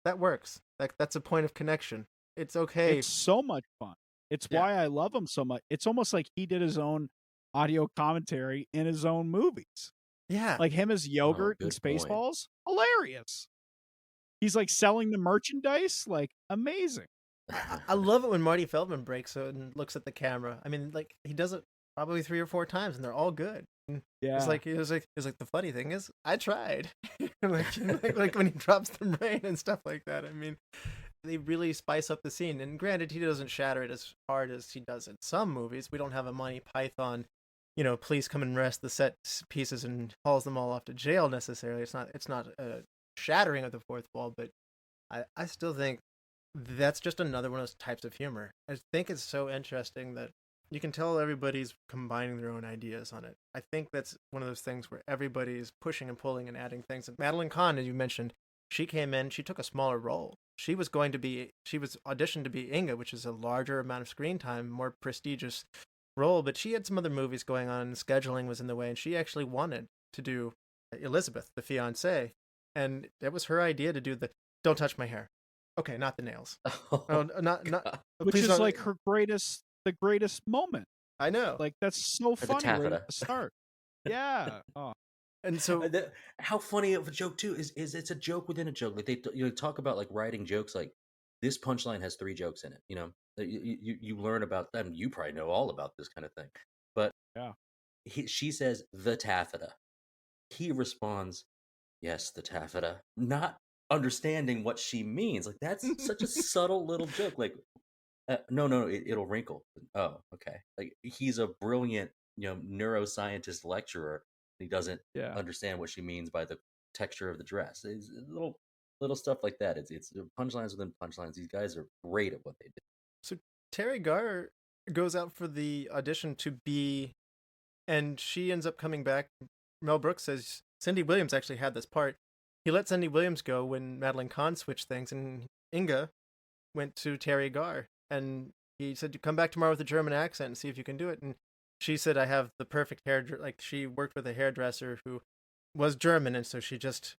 That works. That's a point of connection. It's okay.
It's so much fun. It's why I love him so much. It's almost like he did his own audio commentary in his own movies.
Yeah.
Like him as Yogurt and Spaceballs. Hilarious. He's like selling the merchandise. Like, amazing.
I love it when Marty Feldman breaks it and looks at the camera. I mean, like, he does it probably 3 or 4 times and they're all good.
Yeah.
It's like, the funny thing is, I tried. like when he drops the brain and stuff like that. I mean, they really spice up the scene. And granted, he doesn't shatter it as hard as he does in some movies. We don't have a Monty Python, police come and arrest the set pieces and hauls them all off to jail necessarily. It's not a shattering of the fourth wall, but I still think that's just another one of those types of humor. I think it's so interesting that you can tell everybody's combining their own ideas on it. I think that's one of those things where everybody's pushing and pulling and adding things. And Madeline Kahn, as you mentioned, she came in, she took a smaller role. She was auditioned to be Inga, which is a larger amount of screen time, more prestigious role, but she had some other movies going on, and scheduling was in the way, and she actually wanted to do Elizabeth, the fiancée, and it was her idea to do the "Don't touch my hair." Okay, not the nails.
Oh,
not
which
please
is
don't-
like the greatest moment.
I know.
Like that's so
the
funny right
taffeta.
at the start. Yeah. Oh,
And so
How funny of a joke too is it's a joke within a joke. Like they talk about like writing jokes. Like this punchline has 3 jokes in it. You learn about them. You probably know all about this kind of thing. But
yeah.
she says the taffeta. He responds, "Yes, the taffeta," not understanding what she means. Like that's such a subtle little joke. Like no, it'll wrinkle. Oh, okay. Like he's a brilliant, neuroscientist lecturer. He doesn't
Yeah.
understand what she means by the texture of the dress. It's little stuff like that. It's punchlines within punchlines. These guys are great at what they do.
So Teri Garr goes out for the audition to be, and she ends up coming back. Mel Brooks says Cindy Williams actually had this part. He let Cindy Williams go when Madeline Kahn switched things, and Inga went to Teri Garr. And he said, "You come back tomorrow with a German accent and see if you can do it." And she said, "I have the perfect hair." Like she worked with a hairdresser who was German, and so she just,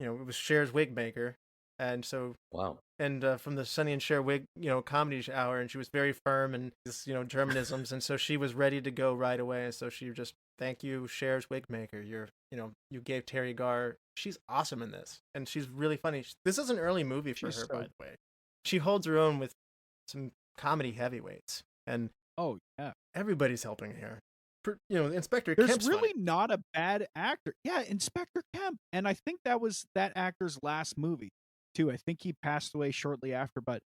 it was Cher's wig maker, and so
Wow.
and from the Sonny and Cher wig, comedy hour, and she was very firm and this, Germanisms, and so she was ready to go right away. So she just, "Thank you, Cher's wig maker. You gave Teri Garr. She's awesome in this, and she's really funny. This is an early movie for her, by the way. She holds her own with some comedy heavyweights, and
Oh yeah.
everybody's helping her. Inspector
There's
Kemp's
really
funny.
not a bad actor. Yeah, Inspector Kemp, and I think that was that actor's last movie too. I think he passed away shortly after, but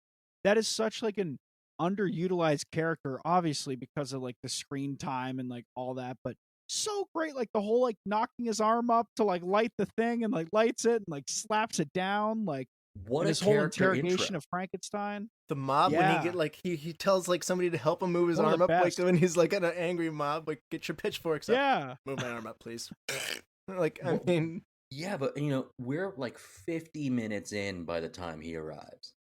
that is such like an underutilized character, obviously because of like the screen time and like all that, but so great, like the whole like knocking his arm up to like light the thing and like lights it and like slaps it down, like
What
and
a
his whole
character
interrogation
intro.
of Frankenstein.
The mob, when
Yeah.
he get like he tells like somebody to help him move his
One of
arm
the
up, like
best.
when he's like at an angry mob, like, "Get your pitchforks up,
Yeah.
move my arm up, please." Like, I
Well,
mean,
Yeah, but we're like 50 minutes in by the time he arrives.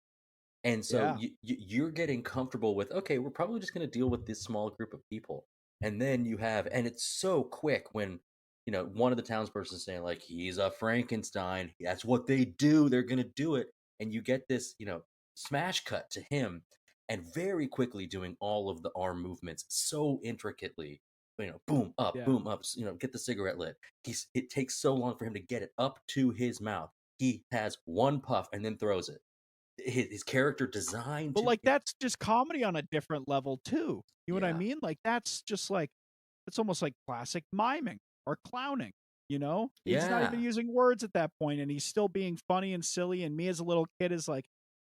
And so
Yeah.
you're getting comfortable with, okay, we're probably just going to deal with this small group of people. And then and it's so quick when, one of the townspersons saying, like, he's a Frankenstein. That's what they do. They're going to do it. And you get this, smash cut to him and very quickly doing all of the arm movements so intricately. Boom, up,
Yeah.
boom, up, get the cigarette lit. It takes so long for him to get it up to his mouth. He has one puff and then throws it. His character design
But
to
like that's just comedy on a different level too. You know what I
Yeah.
mean? Like that's just like it's almost like classic miming or clowning, He's not even
Yeah.
using words at that point and he's still being funny and silly and me as a little kid is like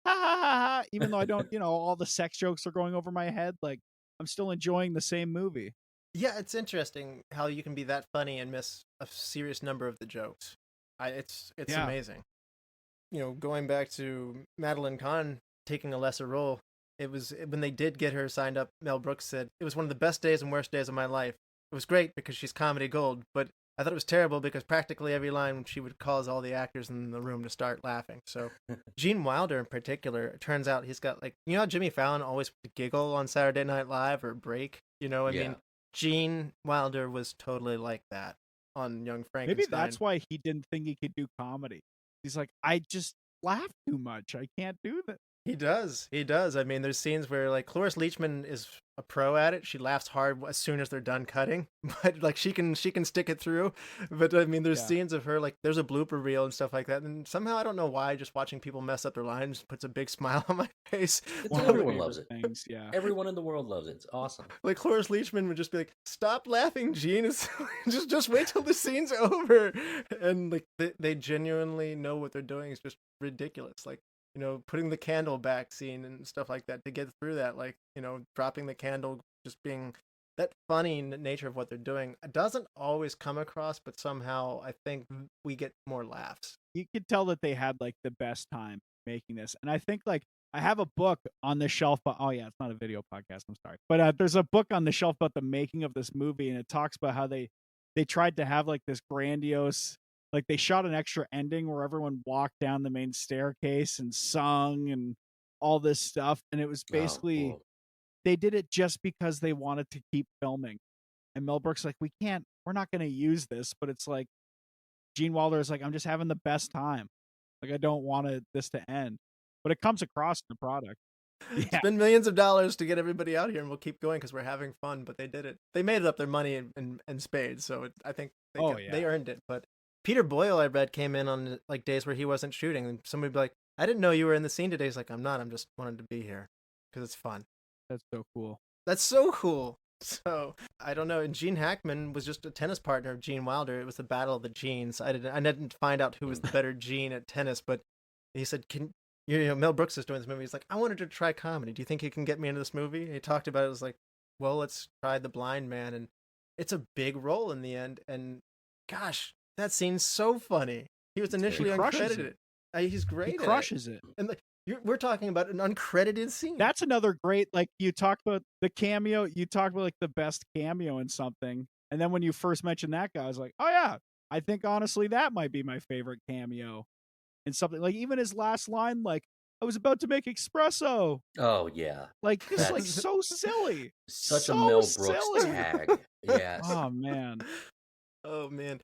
ha ha ha ha even though I don't, all the sex jokes are going over my head, like I'm still enjoying the same movie.
yeah, it's interesting how you can be that funny and miss a serious number of the jokes. It's
Yeah.
amazing. Going back to Madeline Kahn taking a lesser role, it was when they did get her signed up. Mel Brooks said it was one of the best days and worst days of my life. It was great because she's comedy gold, but I thought it was terrible because practically every line she would cause all the actors in the room to start laughing. So Gene Wilder in particular, it turns out he's got like, how Jimmy Fallon always would giggle on Saturday Night Live or break, I
Yeah.
mean, Gene Wilder was totally like that on Young Frankenstein.
Maybe that's why he didn't think he could do comedy. He's like, I just laugh too much. I can't do that.
He does. I mean, there's scenes where like Cloris Leachman is a pro at it. She laughs hard as soon as they're done cutting, but like she can stick it through. But I mean, there's
Yeah.
scenes of her like there's a blooper reel and stuff like that, and somehow I don't know why just watching people mess up their lines puts a big smile on my face.
One of everyone
my
loves it.
favorite things, yeah.
Everyone in the world loves it. It's awesome.
Like Cloris Leachman would just be like, "Stop laughing, Gene. just wait till the scene's over." And like they genuinely know what they're doing is just ridiculous. Like, putting the candle back scene and stuff like that to get through that, like, dropping the candle, just being that funny nature of what they're doing doesn't always come across, but somehow I think we get more laughs.
You could tell that they had like the best time making this. And I think like I have a book on the shelf, but oh yeah, it's not a video podcast. I'm sorry. But there's a book on the shelf about the making of this movie, and it talks about how they tried to have like this grandiose, like they shot an extra ending where everyone walked down the main staircase and sung and all this stuff. And it was basically
cool.
they did it just because they wanted to keep filming. And Mel Brooks like, we're not going to use this, but it's like Gene Wilder is like, I'm just having the best time. Like I don't want this to end, but it comes across in the product. Yeah.
Spend millions of dollars to get everybody out here, and we'll keep going because we're having fun. But they did it. They made it up their money in spades. So I think they earned it. But Peter Boyle, I read, came in on like days where he wasn't shooting, and somebody would be like, "I didn't know you were in the scene today." He's like, "I'm not. I'm just wanted to be here because it's fun."
That's so cool.
That's so cool. So I don't know. And Gene Hackman was just a tennis partner of Gene Wilder. It was the battle of the genes. I didn't find out who was the better Gene at tennis, but he said, Mel Brooks is doing this movie. He's like, I wanted to try comedy. Do you think you can get me into this movie? And he talked about it. It was like, well, let's try The Blind Man. And it's a big role in the end. And gosh, that scene's so funny. He was initially uncredited. He's great.
He crushes it.
And like, we're talking about an uncredited scene.
That's another great, like you talked about the cameo. You talked about like the best cameo in something. And then when you first mentioned that guy, I was like, oh yeah, I think honestly that might be my favorite cameo. And something like even his last line, like, I was about to make espresso.
Oh yeah.
Like it's like so silly.
Such
so
a Mel Brooks
silly.
tag. Yes.
Oh man.
Oh man.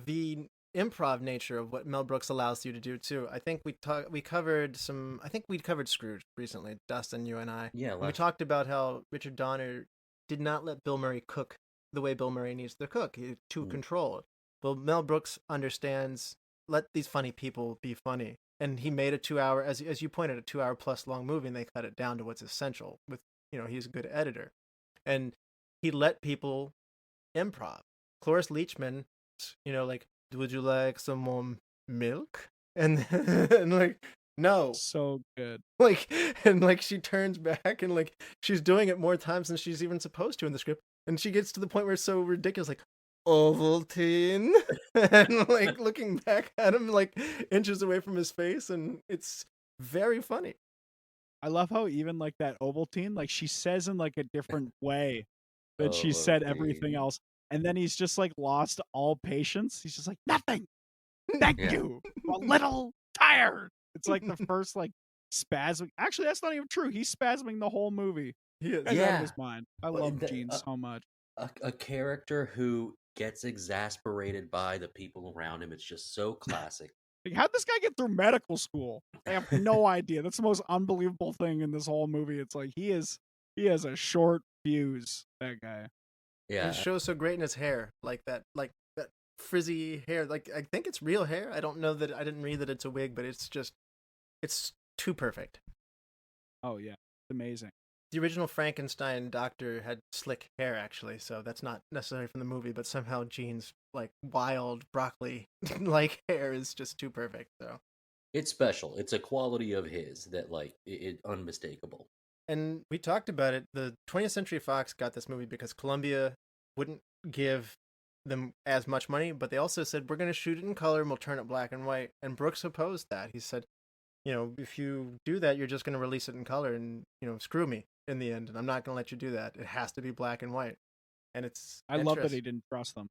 The improv nature of what Mel Brooks allows you to do too. I think we covered Scrooge recently, Dustin, you and I.
Yeah.
We talked about how Richard Donner did not let Bill Murray cook the way Bill Murray needs to cook. He's too controlled. Well, Mel Brooks understands, let these funny people be funny. And he made a 2-hour, as you pointed, a 2-hour plus long movie, and they cut it down to what's essential. With he's a good editor, and he let people improv. Cloris Leachman, like, would you like some more milk? And like, no,
so good.
Like, and like she turns back and like she's doing it more times than she's even supposed to in the script, and she gets to the point where it's so ridiculous, like, Ovaltine, and like looking back at him like inches away from his face, and it's very funny.
I love how even like that Ovaltine, like she says in like a different way that she said everything else, and then he's just like lost all patience. He's just like, nothing. Thank you. I'm a little tired. It's like the first like spasm. Actually, that's not even true. He's spasming the whole movie.
He is.
Out of his mind. I love Gene so much.
A character who gets exasperated by the people around him. It's just so classic.
Like, how'd this guy get through medical school? I have no idea. That's the most unbelievable thing in this whole movie. It's like he has a short fuse, that guy.
Yeah.
It shows so great in his hair, like that frizzy hair. Like, I think it's real hair. I don't know that, I didn't read that it's a wig, but it's too perfect.
Oh yeah, it's amazing.
The original Frankenstein doctor had slick hair, actually, so that's not necessarily from the movie, but somehow Gene's like wild broccoli like hair is just too perfect. So
it's special. It's a quality of his that like it unmistakable.
And we talked about it. The 20th Century Fox got this movie because Columbia wouldn't give them as much money, but they also said, we're going to shoot it in color and we'll turn it black and white. And Brooks opposed that. He said, if you do that, you're just going to release it in color and, screw me in the end. And I'm not going to let you do that. It has to be black and white. And I
love that he didn't trust them,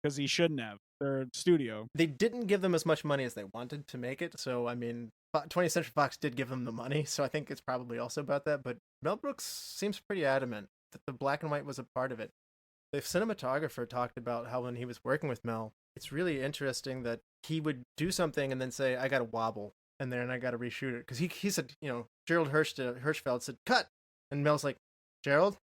because he shouldn't have. They're a studio.
They didn't give them as much money as they wanted to make it. So, I mean, 20th Century Fox did give them the money. So I think it's probably also about that. But Mel Brooks seems pretty adamant that the black and white was a part of it. The cinematographer talked about how when he was working with Mel, it's really interesting that he would do something and then say, I got to wobble. And then I got to reshoot it. Because he said, Gerald Hirschfeld said, cut. And Mel's like, Gerald,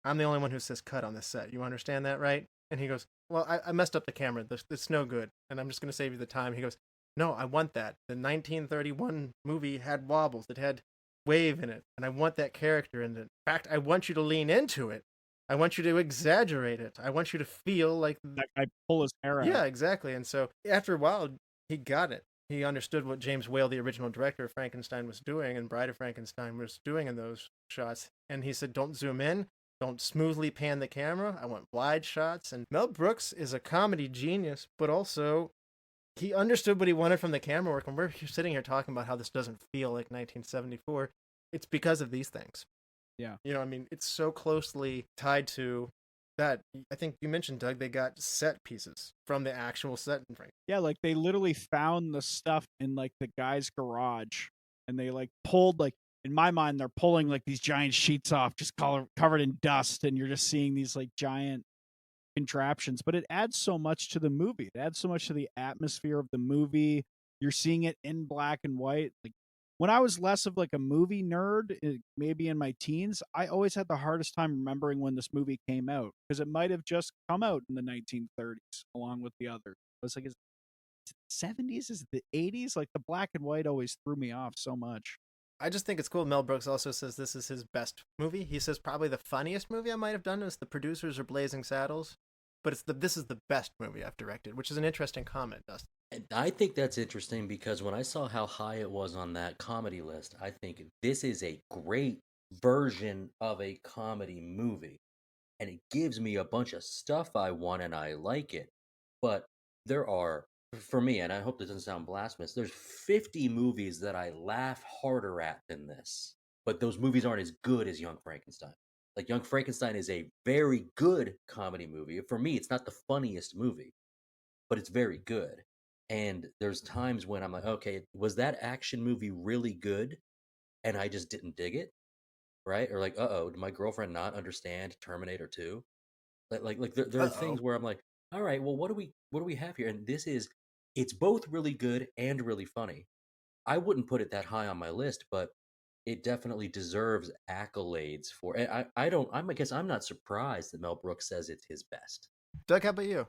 I'm the only one who says cut on this set. You understand that, right? And he goes, well, I messed up the camera. It's no good. And I'm just going to save you the time. He goes, no, I want that. The 1931 movie had wobbles. It had wave in it. And I want that character in it. In fact, I want you to lean into it. I want you to exaggerate it. I want you to feel like
that guy pull his hair out.
Yeah, exactly. And so after a while, he got it. He understood what James Whale, the original director of Frankenstein, was doing and Bride of Frankenstein was doing in those shots. And he said, don't zoom in, don't smoothly pan the camera. I want wide shots. And Mel Brooks is a comedy genius, but also he understood what he wanted from the camera work. And we're sitting here talking about how this doesn't feel like 1974. It's because of these things.
Yeah.
You know, I mean, it's so closely tied to that. I think you mentioned, Doug, they got set pieces from the actual set in Frank.
Yeah, like they literally found the stuff in like the guy's garage, and they like pulled, like, in my mind, they're pulling like these giant sheets off, just covered in dust, and you're just seeing these like giant contraptions. But it adds so much to the movie. It adds so much to the atmosphere of the movie. You're seeing it in black and white. Like, when I was less of like a movie nerd, maybe in my teens, I always had the hardest time remembering when this movie came out, because it might have just come out in the 1930s along with the others. I was like, is it the 70s? Is it the 80s? Like, the black and white always threw me off so much.
I just think it's cool. Mel Brooks also says this is his best movie. He says probably the funniest movie I might have done is The Producers or Blazing Saddles, but this is the best movie I've directed, which is an interesting comment, Dustin.
And I think that's interesting because when I saw how high it was on that comedy list, I think this is a great version of a comedy movie. And it gives me a bunch of stuff I want and I like it. But there are, for me, and I hope this doesn't sound blasphemous, there's 50 movies that I laugh harder at than this. But those movies aren't as good as Young Frankenstein. Like, Young Frankenstein is a very good comedy movie. For me, it's not the funniest movie, but it's very good. And there's times when I'm like, okay, was that action movie really good? And I just didn't dig it, right? Or like, did my girlfriend not understand Terminator 2? Like there are things where I'm like, all right, well, what do we have here? And it's both really good and really funny. I wouldn't put it that high on my list, but it definitely deserves accolades for. And I guess I'm not surprised that Mel Brooks says it's his best.
Doug, how about you?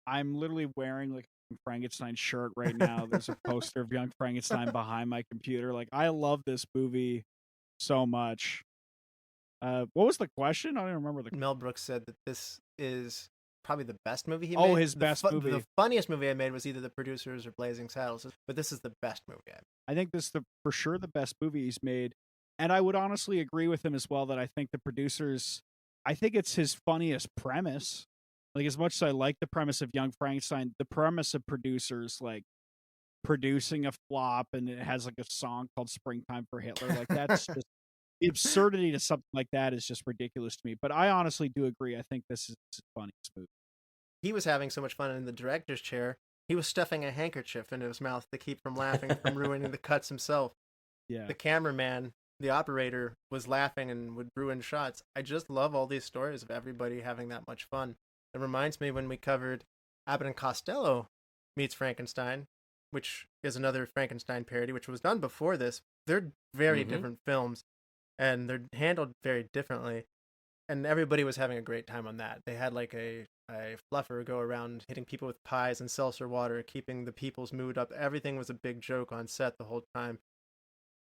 I'm literally wearing like a Frankenstein shirt right now. There's a poster of Young Frankenstein behind my computer. Like, I love this movie so much. What was the question? I don't remember the.
Mel Brooks said that this is probably the best movie he made.
Oh, his best movie.
The funniest movie I made was either The Producers or Blazing Saddles, but this is the best movie I made.
I think this is for sure the best movie he's made. And I would honestly agree with him as well that I think The Producers, I think it's his funniest premise. Like, as much as I like the premise of Young Frankenstein, the premise of Producers, like producing a flop and it has like a song called Springtime for Hitler, like, that's just the absurdity to something like that is just ridiculous to me. But I honestly do agree. I think this is his funniest movie.
He was having so much fun in the director's chair, he was stuffing a handkerchief into his mouth to keep from laughing from ruining the cuts himself.
Yeah.
The cameraman, the operator, was laughing and would ruin shots. I just love all these stories of everybody having that much fun. It reminds me when we covered Abbott and Costello Meets Frankenstein, which is another Frankenstein parody, which was done before this. They're very different films, and they're handled very differently. And everybody was having a great time on that. They had like a fluffer go around hitting people with pies and seltzer water, keeping the people's mood up. Everything was a big joke on set the whole time.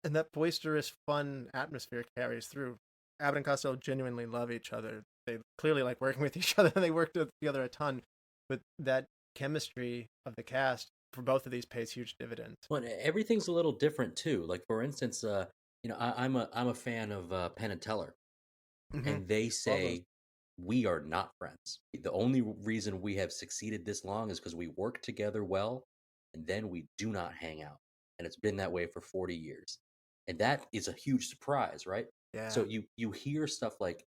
And that boisterous, fun atmosphere carries through. Abbott and Costello genuinely love each other. They clearly like working with each other. They worked together a ton. But that chemistry of the cast for both of these pays huge dividends.
Well, everything's a little different too. Like, for instance, I'm a fan of Penn and Teller, and they say we are not friends. The only reason we have succeeded this long is because we work together well, and then we do not hang out. And it's been that way for 40 years. And that is a huge surprise, right?
Yeah.
So you hear stuff like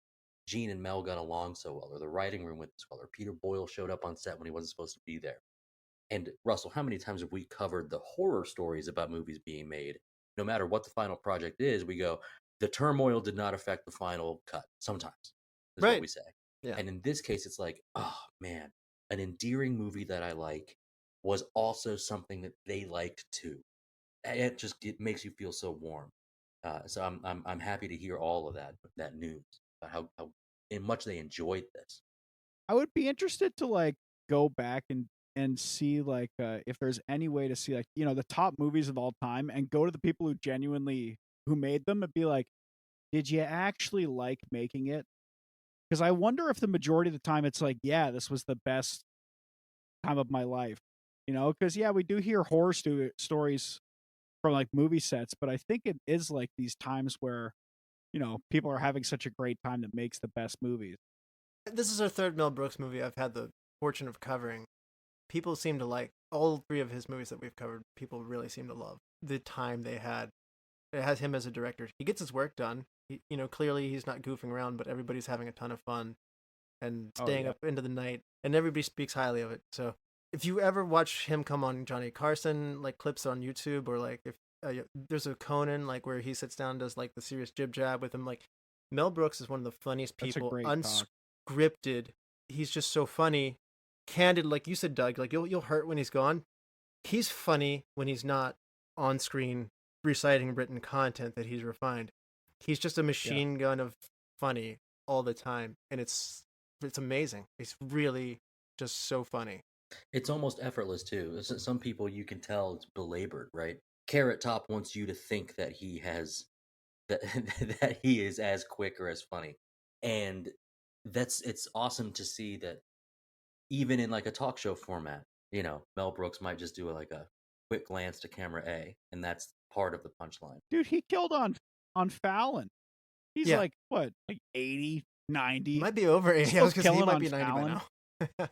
Gene and Mel got along so well, or the writing room went so well, or Peter Boyle showed up on set when he wasn't supposed to be there. And Russell, how many times have we covered the horror stories about movies being made? No matter what the final project is, we go, the turmoil did not affect the final cut. Sometimes is what we say.
Yeah.
And in this case, it's like, oh man, an endearing movie that I like was also something that they liked too. It makes you feel so warm. So I'm happy to hear all of that news about how much they enjoyed this.
I would be interested to like go back and see like if there's any way to see like, you know, the top movies of all time and go to the people who made them and be like, did you actually like making it? Because I wonder if the majority of the time it's like, yeah, this was the best time of my life, you know? Because yeah, we do hear horror stories from like movie sets, but I think it is like these times where people are having such a great time that makes the best movies.
This is our third Mel Brooks movie I've had the fortune of covering. People seem to like all three of his movies that we've covered. People really seem to love the time they had. It has him as a director. He gets his work done. Clearly he's not goofing around, but everybody's having a ton of fun and staying up into the night, and everybody speaks highly of it. So if you ever watch him come on Johnny Carson, like clips on YouTube, or like if there's a Koning, like where he sits down and does like the serious jib jab with him, like Mel Brooks is one of the funniest people, unscripted. He's just so funny, candid, like you said, Doug. Like you'll hurt when he's gone. He's funny when he's not on screen reciting written content that he's refined. He's just a machine gun of funny all the time, and it's amazing. It's really just so funny.
It's almost effortless too. Some people you can tell it's belabored, right? Carrot Top wants you to think that he has that he is as quick or as funny, and it's awesome to see that even in like a talk show format, Mel Brooks might just do like a quick glance to camera A, and that's part of the punchline.
Dude, he killed on Fallon. He's like what, like 80, 90?
He might be over 80. I was because he might be 90
Fallon.
by now.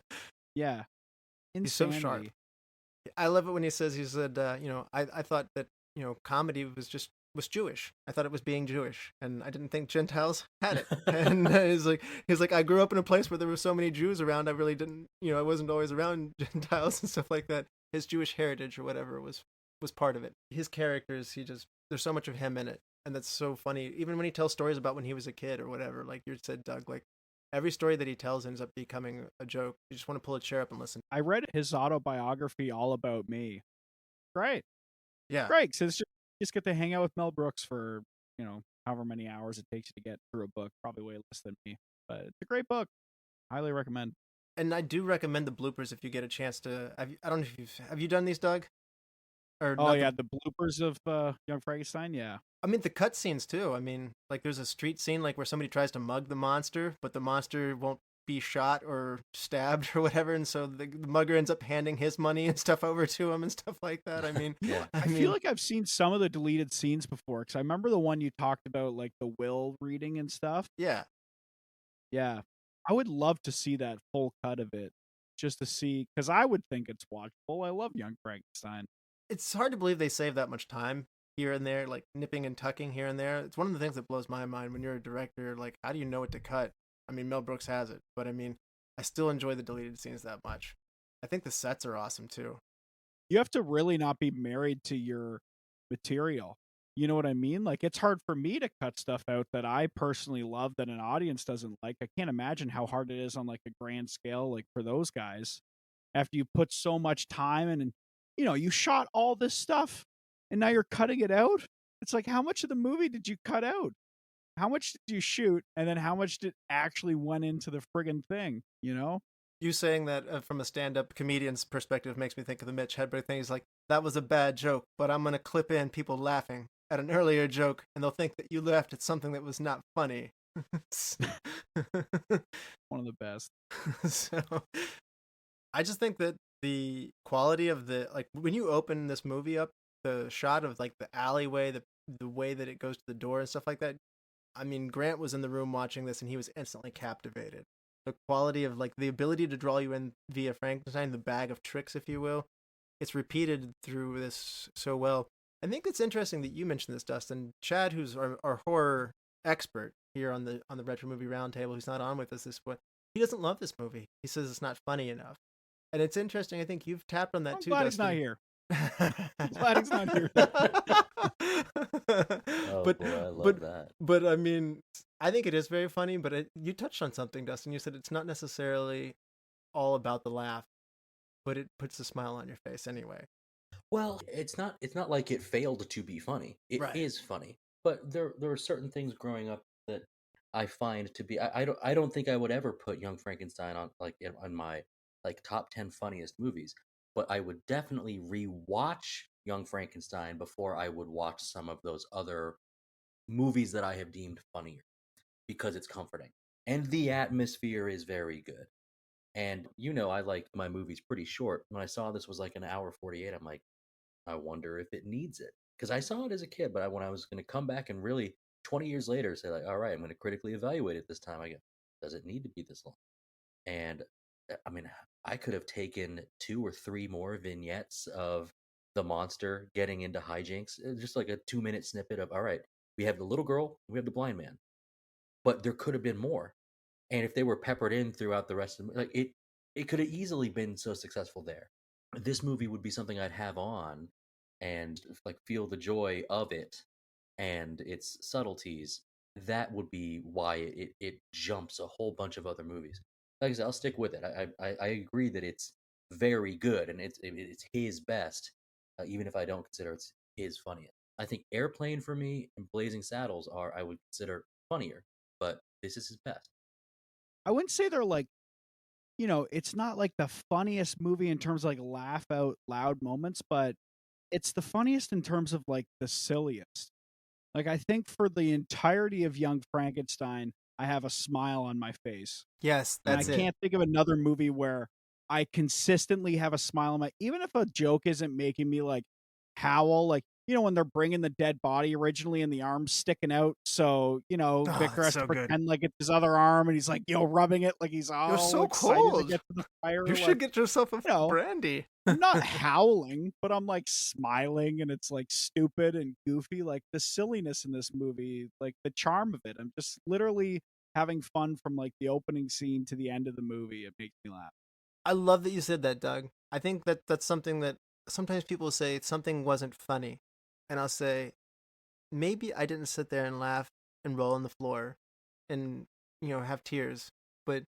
Yeah,
he's so sharp. I love it when he said, I thought that comedy was Jewish. I thought it was being Jewish, and I didn't think Gentiles had it. And he's like, I grew up in a place where there were so many Jews around. I really didn't, I wasn't always around Gentiles and stuff like that. His Jewish heritage or whatever was part of it. His characters, there's so much of him in it, and that's so funny. Even when he tells stories about when he was a kid or whatever, like you said, Doug, like every story that he tells ends up becoming a joke. You just want to pull a chair up and listen.
I read his autobiography, All About Me. Great.
Yeah.
Great. So it's just get to hang out with Mel Brooks for, however many hours it takes you to get through a book, probably way less than me. But it's a great book. Highly recommend.
And I do recommend the bloopers if you get a chance to. I don't know if have you done these, Doug?
Or the bloopers of Young Frankenstein, yeah.
I mean, the cutscenes too. I mean, like there's a street scene like where somebody tries to mug the monster, but the monster won't be shot or stabbed or whatever, and so the mugger ends up handing his money and stuff over to him and stuff like that. I mean,
I feel like I've seen some of the deleted scenes before, because I remember the one you talked about, like the will reading and stuff.
Yeah.
I would love to see that full cut of it, just to see, because I would think it's watchable. I love Young Frankenstein.
It's hard to believe they save that much time here and there, like nipping and tucking here and there. It's one of the things that blows my mind when you're a director. Like, how do you know what to cut? I mean, Mel Brooks has it, but I mean, I still enjoy the deleted scenes that much. I think the sets are awesome too.
You have to really not be married to your material. You know what I mean? Like, it's hard for me to cut stuff out that I personally love that an audience doesn't like. I can't imagine how hard it is on like a grand scale, like for those guys, after you put so much time and you shot all this stuff and now you're cutting it out. It's like, how much of the movie did you cut out? How much did you shoot? And then how much did actually went into the friggin' thing,
You saying that from a stand-up comedian's perspective makes me think of the Mitch Hedberg thing. He's like, that was a bad joke, but I'm going to clip in people laughing at an earlier joke, and they'll think that you laughed at something that was not funny.
One of the best.
So, I just think that the quality of like when you open this movie up, the shot of like the alleyway, the way that it goes to the door and stuff like that. I mean, Grant was in the room watching this, and he was instantly captivated. The quality of like the ability to draw you in via Frankenstein, the bag of tricks, if you will, it's repeated through this so well. I think it's interesting that you mentioned this, Dustin. Chad, who's our horror expert here on the Retro Movie Roundtable, who's not on with us this point, he doesn't love this movie. He says it's not funny enough. And it's interesting. I think you've tapped on that too,
Dustin.
He's not
here. I'm glad he's not here.
Boy, I love that.
But I mean, I think it is very funny. But you touched on something, Dustin. You said it's not necessarily all about the laugh, but it puts a smile on your face anyway.
Well, it's not like it failed to be funny. It is funny, but there are certain things growing up that I find to be. I don't think I would ever put Young Frankenstein on my like top 10 funniest movies, but I would definitely rewatch Young Frankenstein before I would watch some of those other movies that I have deemed funnier, because it's comforting and the atmosphere is very good. And I like my movies pretty short. When I saw this was like an hour 48, I'm like, I wonder if it needs it, because I saw it as a kid, but when I was going to come back and really 20 years later say like, all right, I'm going to critically evaluate it this time. I go, does it need to be this long? And I mean, I could have taken 2 or 3 more vignettes of the monster getting into hijinks, just like a 2-minute snippet of, all right, we have the little girl, we have the blind man, but there could have been more. And if they were peppered in throughout the rest of the, like it could have easily been so successful there. This movie would be something I'd have on and like feel the joy of it and its subtleties. That would be why it jumps a whole bunch of other movies. Like I said, I'll stick with it. I agree that it's very good and it's his best, even if I don't consider it's his funniest. I think Airplane for me and Blazing Saddles are I would consider funnier, but this is his best.
I wouldn't say they're like, you know, it's not like the funniest movie in terms of like laugh out loud moments, but it's the funniest in terms of like the silliest. Like I think for the entirety of Young Frankenstein, I have a smile on my face.
Yes,
And I
that's it.
can't think of another movie where I consistently have a smile on my, even if a joke isn't making me like howl, like, you know, when they're bringing the dead body originally and the arm's sticking out. So, you know,
Oh,
Vicar
it's
has
so
to
good.
pretend like it's his other arm and he's like, you know, rubbing it like he's all
You're so
excited to
cold.
get to the fire.
You should get yourself a
you know,
brandy.
I'm not howling, but I'm like smiling and it's like stupid and goofy. Like the silliness in this movie, like the charm of it. I'm just literally having fun from like the opening scene to the end of the movie. It makes me laugh.
I love that you said that, Doug. I think that that's something that sometimes people say something wasn't funny. And I'll say, maybe I didn't sit there and laugh and roll on the floor and, you know, have tears, but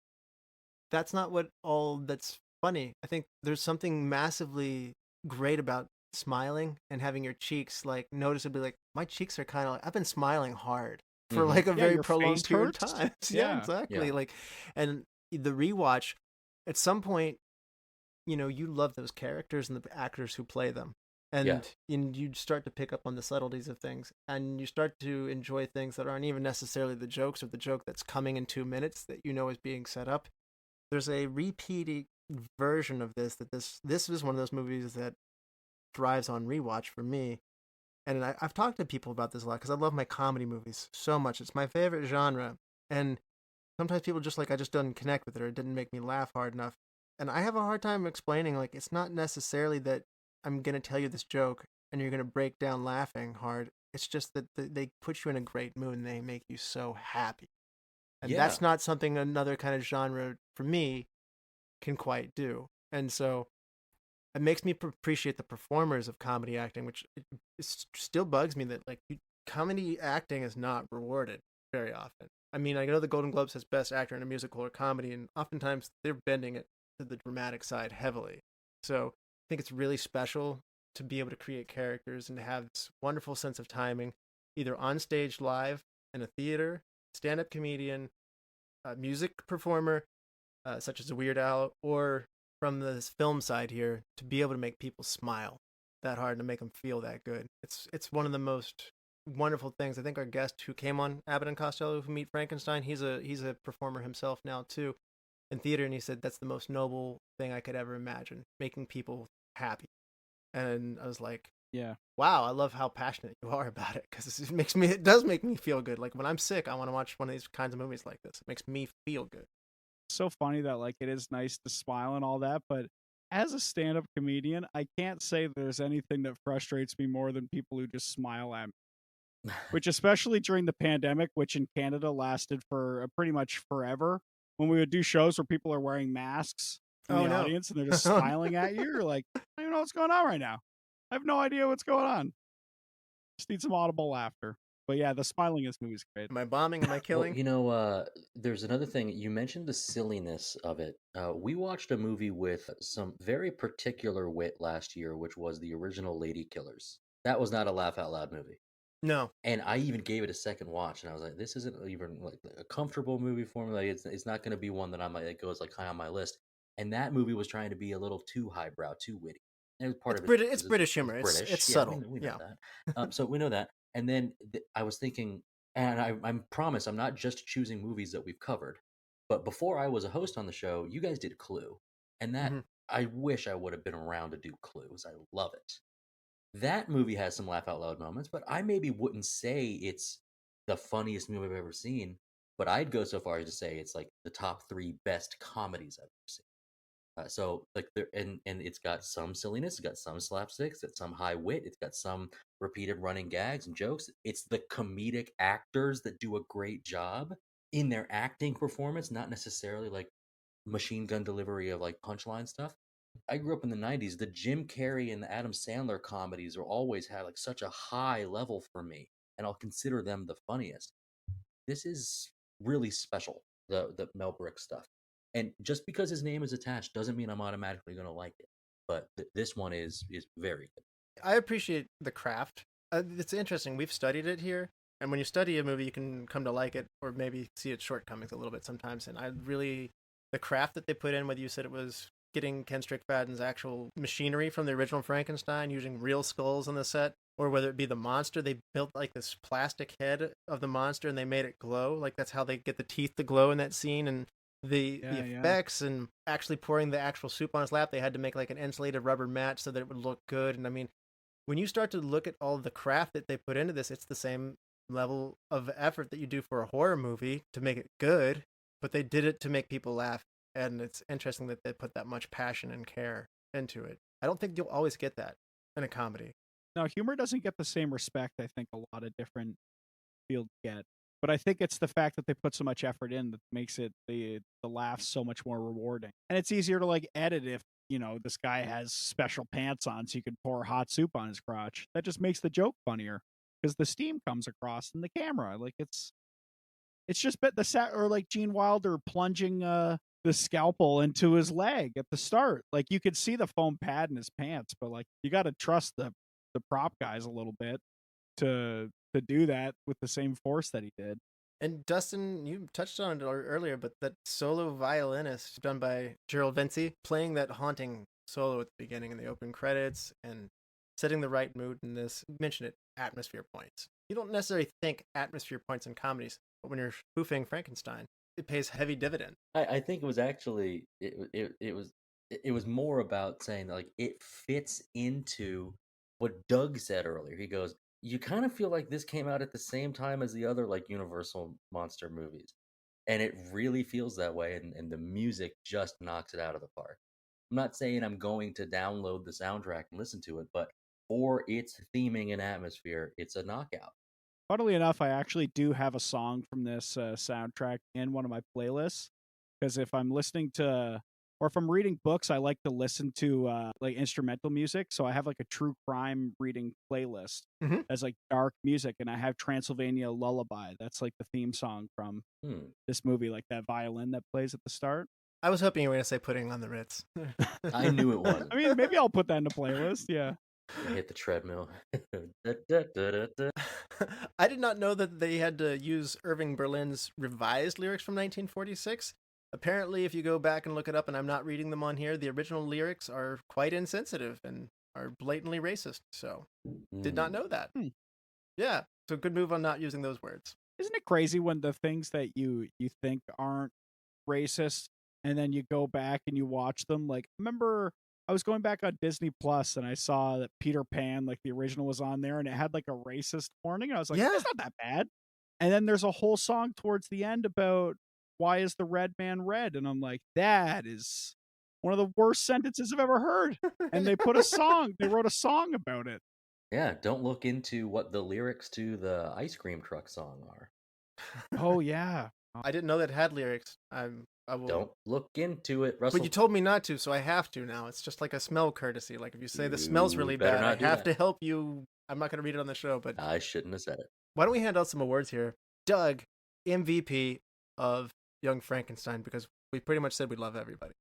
that's not what all that's funny. I think there's something massively great about smiling and having your cheeks like noticeably like my cheeks are kind of like I've been smiling hard for like a
Yeah,
very
your
prolonged
face
period of
hurts.
time. Yeah,
Yeah.
exactly.
Yeah.
Like, and the rewatch at some point, you know, you love those characters and the actors who play them.
Yeah.
And you start to pick up on the subtleties of things and you start to enjoy things that aren't even necessarily the jokes or the joke that's coming in 2 minutes that you know is being set up. There's a repeated version of this is one of those movies that thrives on rewatch for me. And I've talked to people about this a lot because I love my comedy movies so much. It's my favorite genre. And sometimes people just like, I just didn't connect with it or it didn't make me laugh hard enough. And I have a hard time explaining, like, it's not necessarily that I'm going to tell you this joke and you're going to break down laughing hard. It's just that they put you in a great mood and they make you so happy. And
Yeah.
that's not something another kind of genre for me can quite do. And so it makes me appreciate the performers of comedy acting, which it still bugs me that like comedy acting is not rewarded very often. I mean, I know the Golden Globes has Best Actor in a Musical or Comedy, and oftentimes they're bending it to the dramatic side heavily. So I think it's really special to be able to create characters and to have this wonderful sense of timing, either on stage live in a theater, stand-up comedian, music performer, such as a Weird Al, or from the film side here, to be able to make people smile that hard and to make them feel that good. It's one of the most wonderful things. I think our guest who came on Abbott and Costello who Meet Frankenstein, he's a performer himself now too in theater, and he said that's the most noble thing I could ever imagine, making people happy. And I was like,
Yeah.
wow, I love how passionate you are about it because it does make me feel good. Like when I'm sick, I want to watch one of these kinds of movies like this. It makes me feel good.
So funny that like it is nice to smile and all that, but as a stand-up comedian, I can't say there's anything that frustrates me more than people who just smile at me. Which especially during the pandemic, which in Canada lasted for pretty much forever, when we would do shows where people are wearing masks in the audience and they're just smiling at you, you're like, I don't even know what's going on right now. I have no idea what's going on. Just need some audible laughter. But yeah, the smiling in this movie is great.
Am I bombing? Am I killing?
Well, you know, there's another thing. You mentioned the silliness of it. We watched a movie with some very particular wit last year, which was the original Lady Killers. That was not a laugh out loud movie.
No.
And I even gave it a second watch, and I was like, "This isn't even like a comfortable movie for me. Like, it's not going to be one that I'm like that goes like high on my list." And that movie was trying to be a little too highbrow, too witty. And it was part of it.
It's British humor. It's
British.
subtle.
We know that. So we know that. And then I was thinking, and I promise I'm not just choosing movies that we've covered, but before I was a host on the show, you guys did Clue, and that I wish I would have been around to do Clue. I love it. That movie has some laugh out loud moments, but I maybe wouldn't say it's the funniest movie I've ever seen, but I'd go so far as to say it's like the top 3 best comedies I've ever seen. So like there, and it's got some silliness, it's got some slapsticks, it's got some high wit, it's got some repeated running gags and jokes. It's the comedic actors that do a great job in their acting performance, not necessarily like machine gun delivery of like punchline stuff. I grew up in the 90s. The Jim Carrey and the Adam Sandler comedies are always had like such a high level for me, and I'll consider them the funniest. This is really special, the Mel Brooks stuff. And just because his name is attached doesn't mean I'm automatically going to like it. But this one is very good.
I appreciate the craft. It's interesting. We've studied it here, and when you study a movie, you can come to like it, or maybe see its shortcomings a little bit sometimes. And I really, the craft that they put in, whether you said it was getting Ken Strickfaden's actual machinery from the original Frankenstein, using real skulls on the set, or whether it be the monster, they built like this plastic head of the monster and they made it glow. Like that's how they get the teeth to glow in that scene. And the effects and actually pouring the actual soup on his lap, they had to make like an insulated rubber mat so that it would look good. And I mean, when you start to look at all the craft that they put into this, it's the same level of effort that you do for a horror movie to make it good, but they did it to make people laugh. And it's interesting that they put that much passion and care into it. I don't think you'll always get that in a comedy.
No, humor doesn't get the same respect I think a lot of different fields get. But I think it's the fact that they put so much effort in that makes it the laughs so much more rewarding. And it's easier to like edit if, you know, this guy has special pants on so you can pour hot soup on his crotch. That just makes the joke funnier because the steam comes across in the camera. Like it's just or like Gene Wilder plunging the scalpel into his leg at the start. Like you could see the foam pad in his pants, but like you got to trust the prop guys a little bit to do that with the same force that he did.
And Dustin, you touched on it earlier, but that solo violinist done by Gerald Vinci, playing that haunting solo at the beginning in the open credits and setting the right mood in this, you mentioned it, atmosphere points. You don't necessarily think atmosphere points in comedies, but when you're spoofing Frankenstein, it pays heavy dividend.
I think it was actually it was more about saying that like it fits into what Doug said earlier. He goes, you kind of feel like this came out at the same time as the other like Universal monster movies, and it really feels that way. And the music just knocks it out of the park. I'm not saying I'm going to download the soundtrack and listen to it, but for its theming and atmosphere, it's a knockout.
Funnily enough, I actually do have a song from this soundtrack in one of my playlists, because if I'm listening to, or if I'm reading books, I like to listen to like instrumental music. So I have like a true crime reading playlist as like dark music, and I have Transylvania Lullaby. That's like the theme song from this movie, like that violin that plays at the start.
I was hoping you were going to say Putting on the Ritz.
I knew it wasn't.
I mean, maybe I'll put that in the playlist. Yeah.
Hit the treadmill.
I did not know that they had to use Irving Berlin's revised lyrics from 1946. Apparently, if you go back and look it up, and I'm not reading them on here, the original lyrics are quite insensitive and are blatantly racist. So, did not know that. Yeah, so good move on not using those words.
Isn't it crazy when the things that you think aren't racist, and then you go back and you watch them? Like, remember, I was going back on Disney Plus and I saw that Peter Pan, like the original, was on there, and it had like a racist warning. And I was like, that's not that bad. And then there's a whole song towards the end about why is the red man red? And I'm like, that is one of the worst sentences I've ever heard. And they put a song, they wrote a song about it.
Yeah, don't look into what the lyrics to the ice cream truck song are.
Oh, yeah.
I didn't know that had lyrics. I will...
Don't look into it, Russell.
But you told me not to, so I have to now. It's just like a smell courtesy. Like if you say the smell's really bad, I have to help you. I'm not going to read it on the show, but
I shouldn't have said it.
Why don't we hand out some awards here? Doug, MVP of Young Frankenstein, because we pretty much said we love everybody.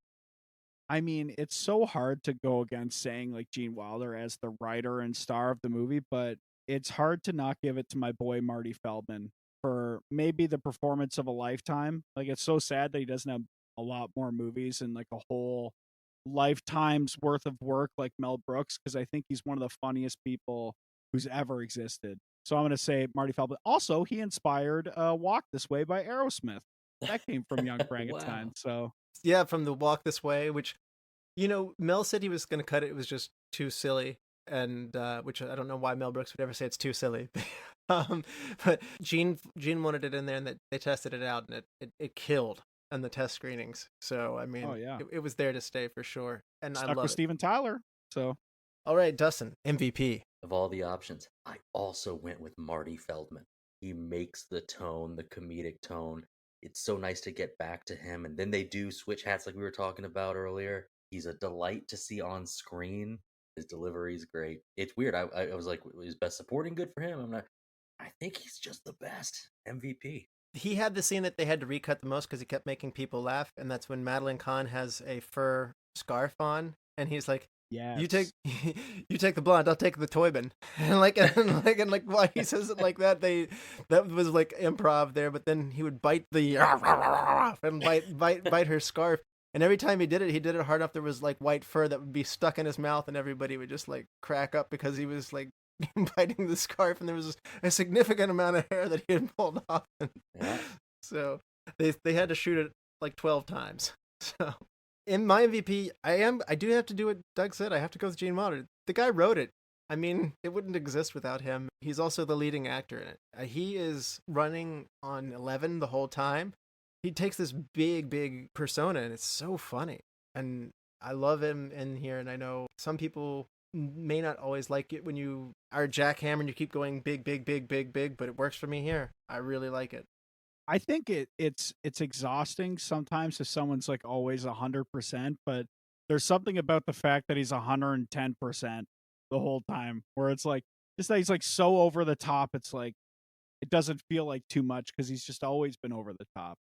I mean, it's so hard to go against saying like Gene Wilder as the writer and star of the movie, but it's hard to not give it to my boy Marty Feldman for maybe the performance of a lifetime. Like, it's so sad that he doesn't have a lot more movies and like a whole lifetime's worth of work like Mel Brooks, because I think he's one of the funniest people who's ever existed. So I'm going to say Marty Feldman. Also, he inspired Walk This Way by Aerosmith. That came from Young Frankenstein.
Wow.
So
yeah, from the Walk This Way, which, you know, Mel said he was going to cut it. It was just too silly. And which I don't know why Mel Brooks would ever say it's too silly. But Gene wanted it in there, and they tested it out, and it killed on the test screenings. So I mean,
Oh, yeah.
it was there to stay for sure, and I
Stuck
love
with
it.
Steven Tyler. So
All right, Dustin, MVP.
Of all the options, I also went with Marty Feldman. He makes the tone, the comedic tone. It's so nice to get back to him. And then they do switch hats like we were talking about earlier. He's a delight to see on screen. His delivery is great. It's weird. I was like, is best supporting good for him? I'm not. I think he's just the best MVP.
He had the scene that they had to recut the most because he kept making people laugh, and that's when Madeline Kahn has a fur scarf on, and he's like,
yeah,
you take the blonde, I'll take the Toyman. And like why he says it like that, that was like improv there, but then he would bite the and bite her scarf. And every time he did it hard enough there was like white fur that would be stuck in his mouth, and everybody would just like crack up because he was like biting the scarf, and there was a significant amount of hair that he had pulled off.
Yeah.
So they had to shoot it like 12 times. So in my MVP, I do have to do what Doug said. I have to go with Gene Wilder. The guy wrote it. I mean, it wouldn't exist without him. He's also the leading actor in it. He is running on 11 the whole time. He takes this big persona, and it's so funny. And I love him in here, and I know some people may not always like it when you are jackhammer and you keep going big, but it works for me here. I really like it.
I think it's exhausting sometimes if someone's like always 100%, but there's something about the fact that he's 110% the whole time, where it's like just that he's like so over the top. It's like it doesn't feel like too much because he's just always been over the top.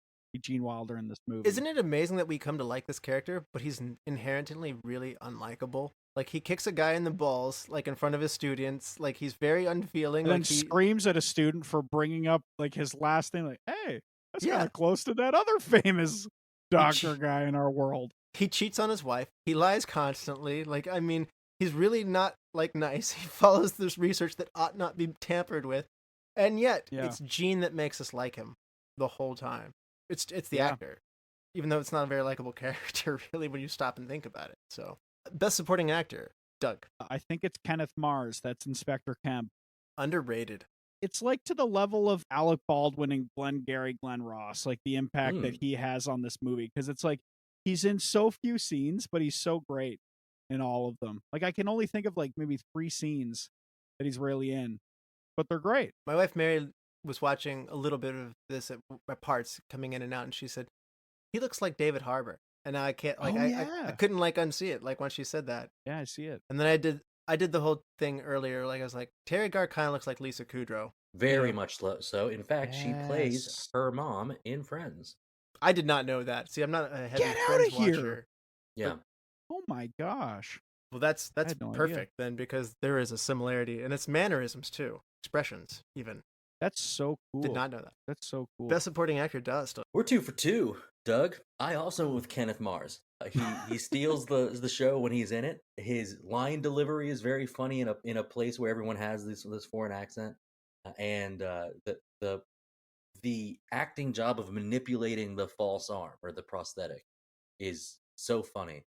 Gene Wilder in this movie.
Isn't it amazing that we come to like this character, but he's inherently really unlikable? Like, he kicks a guy in the balls, like, in front of his students. Like, he's very unfeeling.
And then
like he
screams at a student for bringing up, like, his last name. Like, hey, that's
Yeah.
kind of close to that other famous doctor guy in our world.
He cheats on his wife. He lies constantly. Like, I mean, he's really not, like, nice. He follows this research that ought not be tampered with. And yet, it's Gene that makes us like him the whole time. It's the actor. Even though it's not a very likable character, really, when you stop and think about it. So, best supporting actor, Doug.
I think it's Kenneth Mars. That's Inspector Kemp.
Underrated.
It's like to the level of Alec Baldwin and Glenn Ross, like the impact that he has on this movie. Because it's like he's in so few scenes, but he's so great in all of them. Like, I can only think of like maybe 3 scenes that he's really in, but they're great.
My wife Mary was watching a little bit of this at parts coming in and out, and she said, he looks like David Harbour. And now I can't, like, I couldn't, like, unsee it, like, when she said that.
Yeah, I see it.
And then I did the whole thing earlier, like, I was like, Teri Garr kind of looks like Lisa Kudrow.
Very much so. In fact, she plays her mom in Friends.
I did not know that. See, I'm not a heavy
Get out
Friends
of here.
watcher.
Yeah.
Oh my gosh.
Well, that's
no
perfect
idea.
then, because there is a similarity, and it's mannerisms too, expressions even.
That's so cool.
Did not know that.
That's so cool.
Best supporting actor, Dustin.
We're 2 for 2, Doug. I also went with Kenneth Mars. He steals the show when he's in it. His line delivery is very funny in a place where everyone has this foreign accent, and the acting job of manipulating the false arm or the prosthetic is so funny.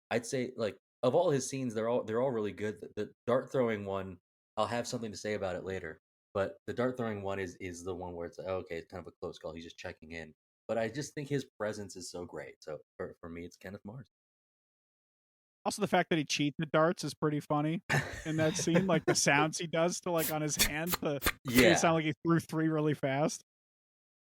I'd say, like, of all his scenes, they're all really good. The dart throwing one, I'll have something to say about it later. But the dart throwing one is the one where it's like, okay, it's kind of a close call. He's just checking in. But I just think his presence is so great. So for me, it's Kenneth Mars.
Also, the fact that he cheats at darts is pretty funny in that scene. Like the sounds he does to, like, on his hand to make it sound like he threw 3 really fast.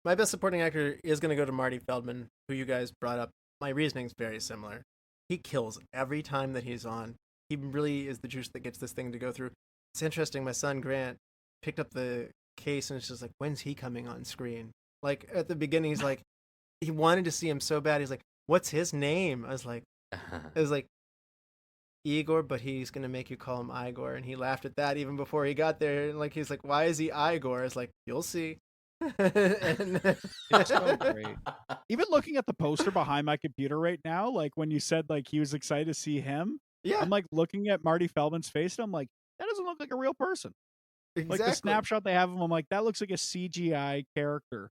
My best supporting actor is going to go to Marty Feldman, who you guys brought up. My reasoning is very similar. He kills every time that he's on. He really is the juice that gets this thing to go through. It's interesting. My son Grant picked up the case and it's just like, when's he coming on screen? Like, at the beginning, he's like, he wanted to see him so bad. He's like, what's his name? I was like, it was like Igor, but he's going to make you call him Igor. And he laughed at that even before he got there. And like, he's like, why is he Igor? I was like, you'll see.
It's so great. Even looking at the poster behind my computer right now, like when you said like he was excited to see him, I'm like looking at Marty Feldman's face and I'm like, that doesn't look like a real person.
Exactly.
Like the snapshot they have of him, I'm like, that looks like a CGI character,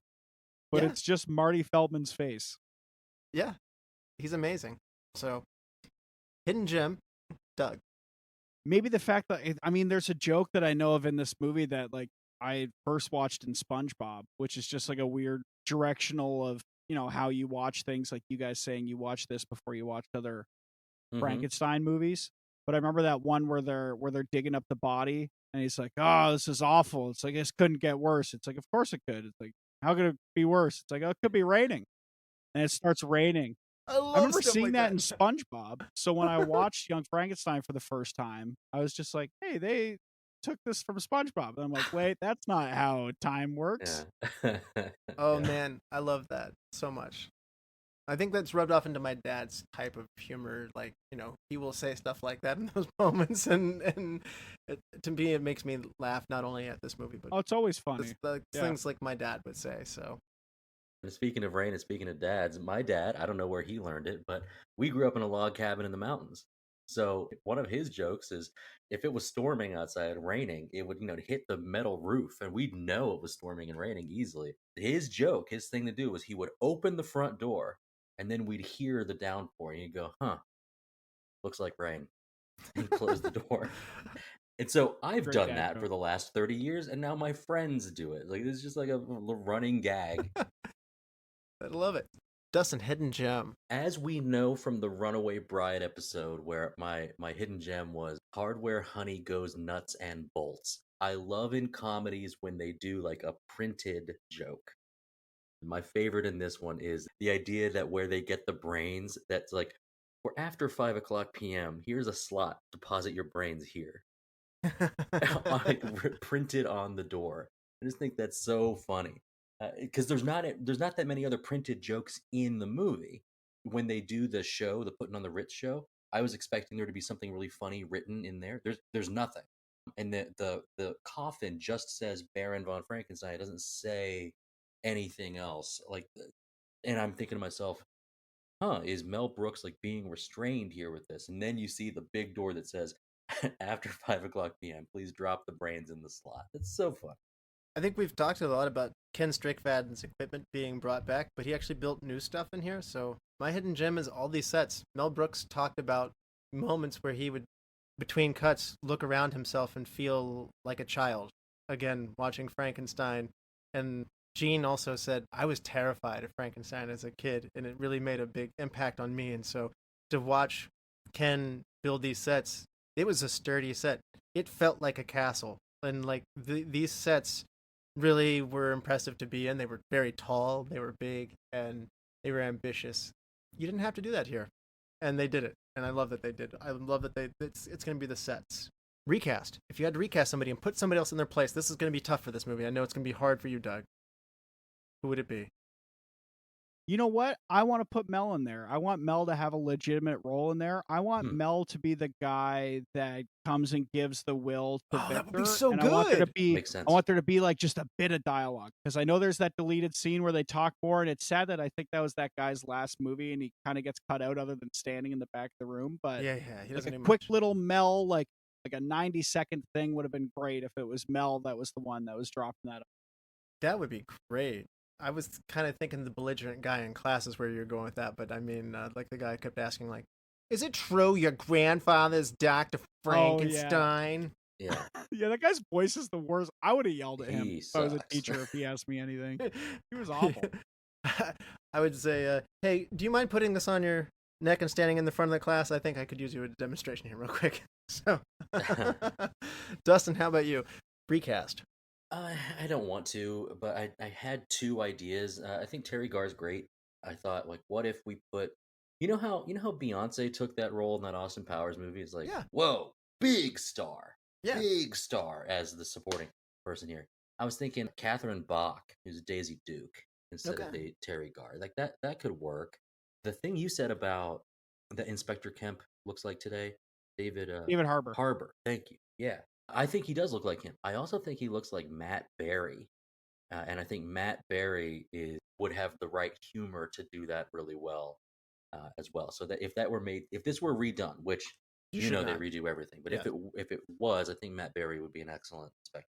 but it's just Marty Feldman's face.
Yeah, he's amazing. So, hidden gem, Doug.
Maybe the fact that, I mean, there's a joke that I know of in this movie that, like, I first watched in SpongeBob, which is just like a weird directional of, how you watch things, like you guys saying you watch this before you watched other Frankenstein movies. But I remember that one where they're digging up the body and he's like, "Oh, this is awful." It's like, "This couldn't get worse." It's like, "Of course it could." It's like, "How could it be worse?" It's like, "Oh, it could be raining." And it starts raining.
I
I remember
stuff
seeing
like
that in SpongeBob. So when I watched Young Frankenstein for the first time, I was just like, "Hey, they took this from SpongeBob." And I'm like, "Wait, that's not how time works."
Yeah.
Oh
Yeah.
man, I love that so much. I think that's rubbed off into my dad's type of humor. Like, he will say stuff like that in those moments, and to me, it makes me laugh not only at this movie, but
Oh, it's always funny. Yeah.
things like my dad would say. So,
And speaking of rain and speaking of dads, my dad, I don't know where he learned it, but we grew up in a log cabin in the mountains. So one of his jokes is if it was storming outside, raining, it would, hit the metal roof and we'd know it was storming and raining easily. His joke, his thing to do was he would open the front door and then we'd hear the downpour and you'd go, huh, looks like rain, and close the door. And so I've
Great
done
dad
that
joke.
for the last 30 years and now my friends do it. Like, it's just like a running gag.
I love it. Dustin, hidden gem.
As we know from the Runaway Bride episode, where my hidden gem was hardware honey goes nuts and bolts. I love in comedies when they do like a printed joke. My favorite in this one is the idea that where they get the brains, that's like, we're after 5:00 p.m. Here's a slot. Deposit your brains here. Like printed on the door. I just think that's so funny because there's not that many other printed jokes in the movie. When they do the show, the Putting on the Ritz show, I was expecting there to be something really funny written in there. There's nothing, and the coffin just says Baron von Frankenstein. It doesn't say anything else. Like, and I'm thinking to myself, huh, is Mel Brooks like being restrained here with this? And then you see the big door that says, after 5:00 p.m., please drop the brains in the slot. It's so fun.
I think we've talked a lot about Ken Strickfaden's equipment being brought back, but he actually built new stuff in here. So my hidden gem is all these sets. Mel Brooks talked about moments where he would, between cuts, look around himself and feel like a child. Again, watching Frankenstein. And Gene also said, I was terrified of Frankenstein as a kid, and it really made a big impact on me. And so to watch Ken build these sets, it was a sturdy set. It felt like a castle. And like these sets really were impressive to be in. They were very tall, they were big, and they were ambitious. You didn't have to do that here, and they did it. And I love that they did. I love that it's going to be the sets. Recast. If you had to recast somebody and put somebody else in their place, this is going to be tough for this movie. I know it's going to be hard for you, Doug. Who would it be?
You know what? I want to put Mel in there. I want Mel to have a legitimate role in there. I want Mel to be the guy that comes and gives the will to Victor.
That would be so
and
good.
I want there to be,
Makes sense.
I want there to be like just a bit of dialogue, because I know there's that deleted scene where they talk more, and it's sad that I think that was that guy's last movie, and he kind of gets cut out other than standing in the back of the room. But
Yeah, he
like
doesn't
a
do
quick
much.
little Mel, like a 90-second thing would have been great if it was Mel that was the one that was dropping that.
That would be great. I was kind of thinking the belligerent guy in class is where you're going with that, but I mean, like the guy kept asking, like, is it true your grandfather's Dr. Frankenstein?
Yeah.
Yeah, that guy's voice is the worst. I would have yelled at him
He
if I was a
sucks.
teacher if he asked me anything. He was awful.
I would say, hey, do you mind putting this on your neck and standing in the front of the class? I think I could use you a demonstration here real quick. So, Dustin, how about you? Recast.
I don't want to, but I had two ideas. I think Teri Garr's great. I thought, like, what if we put, you know how Beyonce took that role in that Austin Powers movie? It's like,
Yeah.
whoa, big star,
Yeah.
big star as the supporting person here. I was thinking Catherine Bach, who's Daisy Duke, instead of Teri Garr. Like that could work. The thing you said about the Inspector Kemp looks like today, David
Harbour.
Harbour. Thank you. Yeah. I think he does look like him. I also think he looks like Matt Berry, and I think Matt Berry would have the right humor to do that really well, as well. So that if this were redone, which they redo everything, but
Yeah.
if it was, I think Matt Berry would be an excellent Inspector.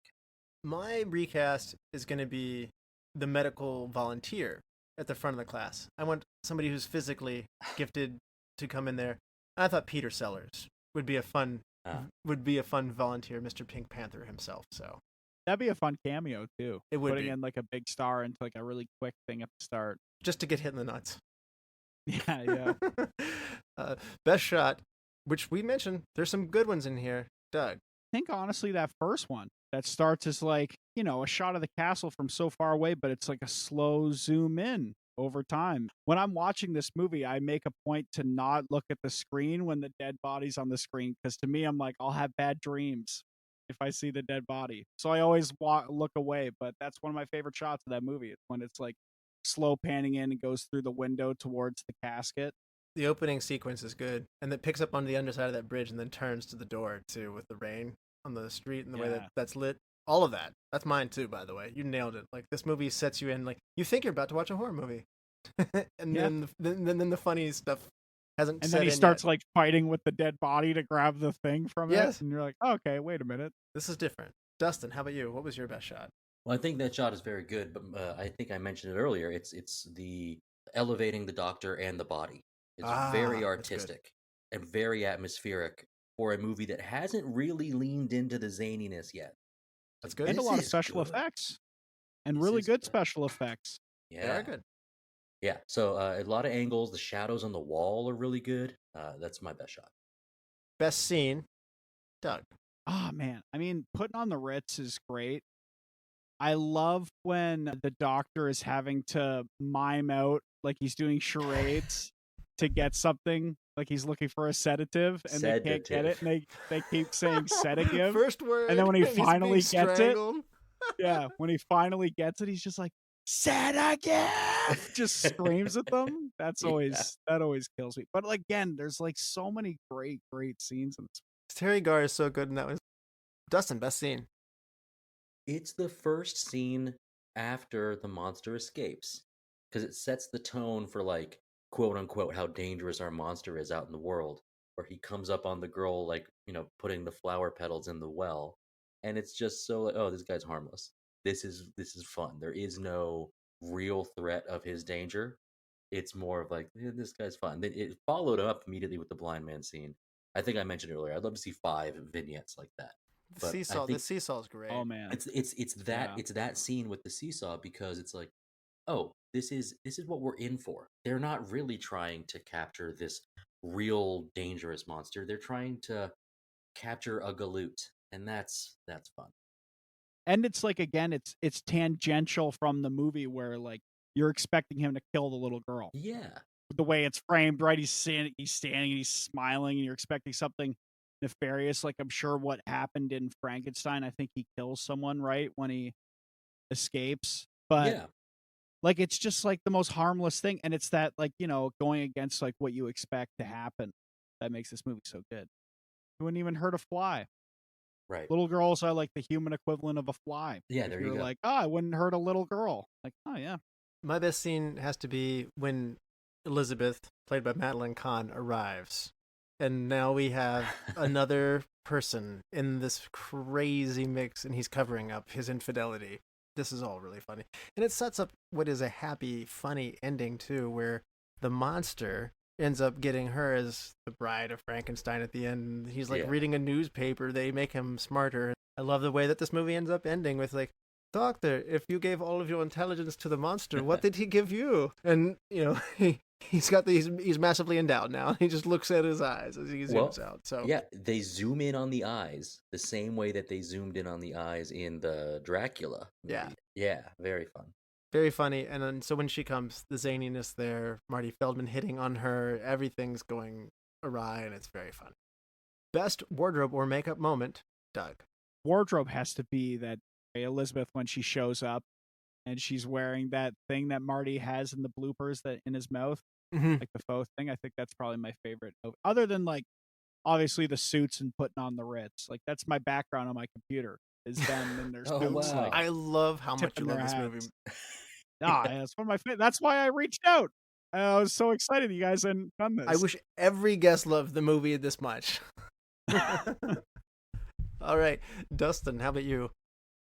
My recast is going to be the medical volunteer at the front of the class. I want somebody who's physically gifted to come in there. I thought Peter Sellers would be a fun volunteer, Mr. Pink Panther himself. So
That'd be a fun cameo too.
It would
Putting
be.
in like a big star into like a really quick thing at the start.
Just to get hit in the nuts.
Yeah.
Best shot, which we mentioned, there's some good ones in here. Doug.
I think honestly that first one that starts as like, a shot of the castle from so far away, but it's like a slow zoom in over time. When I'm watching this movie, I make a point to not look at the screen when the dead body's on the screen, because to me, I'm like, I'll have bad dreams if I see the dead body. So I always look away, but that's one of my favorite shots of that movie. It's when it's like slow panning in and goes through the window towards the casket.
The opening sequence is good, and it picks up on the underside of that bridge and then turns to the door too, with the rain on the street and the way that that's lit. All of that. That's mine too, by the way. You nailed it. Like, this movie sets you in, like, you think you're about to watch a horror movie. And then the funny stuff hasn't
and
set
then he
in
starts
yet.
like fighting with the dead body to grab the thing from
Yes.
it, and you're like, oh, okay, wait a minute.
This is different. Dustin, how about you? What was your best shot?
Well, I think that shot is very good, but I think I mentioned it earlier. It's the elevating the doctor and the body. It's very
that's good.
artistic and very atmospheric for a movie that hasn't really leaned into the zaniness yet.
That's good.
And a
This
lot of
is
special
good.
effects. And
This
really
is
good
good.
special effects.
Yeah,
Very good.
yeah. So a lot of angles. The shadows on the wall are really good. That's my best shot.
Best scene, Doug.
Oh man, I mean, putting on the Ritz is great. I love when the doctor is having to mime out like he's doing charades to get something, like he's looking for a sedative and they can't get it, and they keep saying sedative.
First word.
And then when he
he's being
finally gets it,
strangled.
yeah, when he finally gets it, he's just like, sedative, just screams at them. That always kills me. But again, there's like so many great scenes in this.
Teri Garr is so good in that one. Dustin, best scene.
It's the first scene after the monster escapes, because it sets the tone for, like, quote unquote, how dangerous our monster is out in the world, where he comes up on the girl, like, putting the flower petals in the well, and it's just so like, oh, this guy's harmless. This is fun. There is no real threat of his danger. It's more of like, this guy's fun. Then it followed up immediately with the blind man scene. I think I mentioned earlier, I'd love to see 5 vignettes like that.
The
But I
seesaw.
think
The seesaw is great.
Oh man,
it's that scene with the seesaw, because it's like, oh, this is what we're in for. They're not really trying to capture this real dangerous monster. They're trying to capture a galoot, and that's fun.
and it's like, again, it's tangential from the movie where like you're expecting him to kill the little girl.
Yeah,
The way it's framed, right? He's standing and he's smiling, and you're expecting something nefarious. Like, I'm sure what happened in Frankenstein. I think he kills someone, right, when he escapes. But
yeah.
like, it's just like the most harmless thing, and it's that, like, going against like what you expect to happen that makes this movie so good. You wouldn't even hurt a fly.
Right.
Little girls are like the human equivalent of a fly.
Yeah, there you
You're
go.
like, oh, I wouldn't hurt a little girl. Like, oh yeah.
My best scene has to be when Elizabeth, played by Madeline Kahn, arrives. And now we have another person in this crazy mix, and he's covering up his infidelity. This is all really funny. And it sets up what is a happy, funny ending, too, where the monster ends up getting her as the bride of Frankenstein at the end. He's like reading a newspaper. They make him smarter. I love the way that this movie ends up ending with, like, Doctor, if you gave all of your intelligence to the monster, what did he give you? And, he's massively endowed now. He just looks at his eyes as he zooms out. So
yeah, they zoom in on the eyes the same way that they zoomed in on the eyes in the Dracula movie. Yeah, very fun.
Very funny. And then, so when she comes, the zaniness there, Marty Feldman hitting on her, everything's going awry, and it's very fun. Best wardrobe or makeup moment, Doug.
Wardrobe has to be that Elizabeth, when she shows up and she's wearing that thing that Marty has in the bloopers that in his mouth, like the faux thing. I think that's probably my favorite. Other than, like, obviously the suits and putting on the Ritz. Like, that's my background on my computer, is them in their suits.
wow.
Like,
I love how much you
tipping
love
their
this
hats.
movie.
That's one of my favorite. That's why I reached out. I was so excited you guys hadn't done this.
I wish every guest loved the movie this much. All right, Dustin, how about you?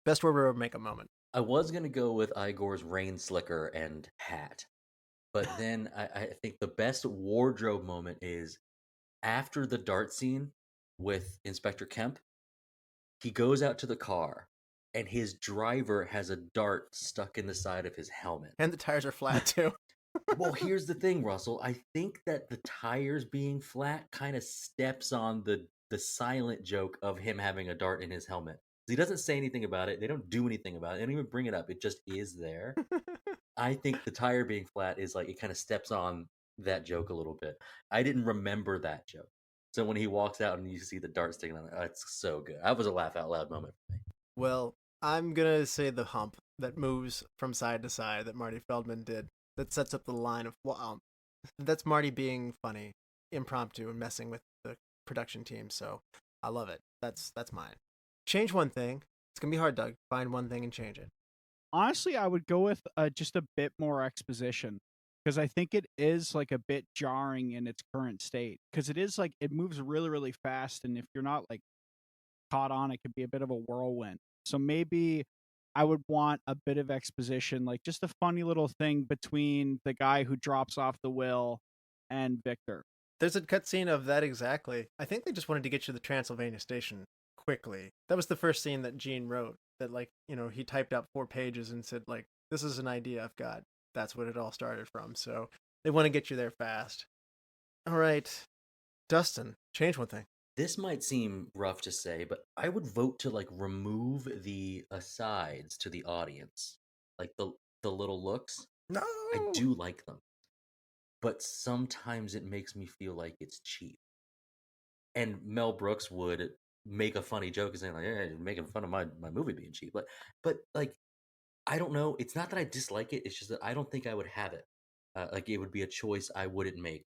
Best wardrobe or makeup moment.
I was going to go with Igor's rain slicker and hat. But then I think the best wardrobe moment is after the dart scene with Inspector Kemp. He goes out to the car, and his driver has a dart stuck in the side of his helmet.
And the tires are flat too.
Well, here's the thing, Russell. I think that the tires being flat kind of steps on the silent joke of him having a dart in his helmet. He doesn't say anything about it. They don't do anything about it. They don't even bring it up. It just is there. I think the tire being flat is like it kind of steps on that joke a little bit. I didn't remember that joke. So when he walks out and you see the dart sticking on it, it's so good. That was a laugh out loud moment for me.
Well, I'm going to say the hump that moves from side to side that Marty Feldman did. That sets up the line of, wow, that's Marty being funny, impromptu, and messing with the production team. So I love it. That's mine. Change one thing. It's going to be hard, Doug. Find one thing and change it.
Honestly, I would go with just a bit more exposition, because I think it is like a bit jarring in its current state, because it is like it moves really, really fast. And if you're not like caught on, it could be a bit of a whirlwind. So maybe I would want a bit of exposition, like just a funny little thing between the guy who drops off the will and Victor.
There's a cutscene of that exactly. I think they just wanted to get you to the Transylvania station quickly. That was the first scene that Gene wrote. That, like, you know, he typed out 4 pages and said, like, this is an idea I've got. That's what it all started from. So they want to get you there fast. All right, Dustin, change one thing.
This might seem rough to say, but I would vote to like remove the asides to the audience, like the little looks.
No,
I do like them, but sometimes it makes me feel like it's cheap. And Mel Brooks would make a funny joke and saying like, "Hey, you're making fun of my movie being cheap," but like, I don't know. It's not that I dislike it. It's just that I don't think I would have it. Like it would be a choice I wouldn't make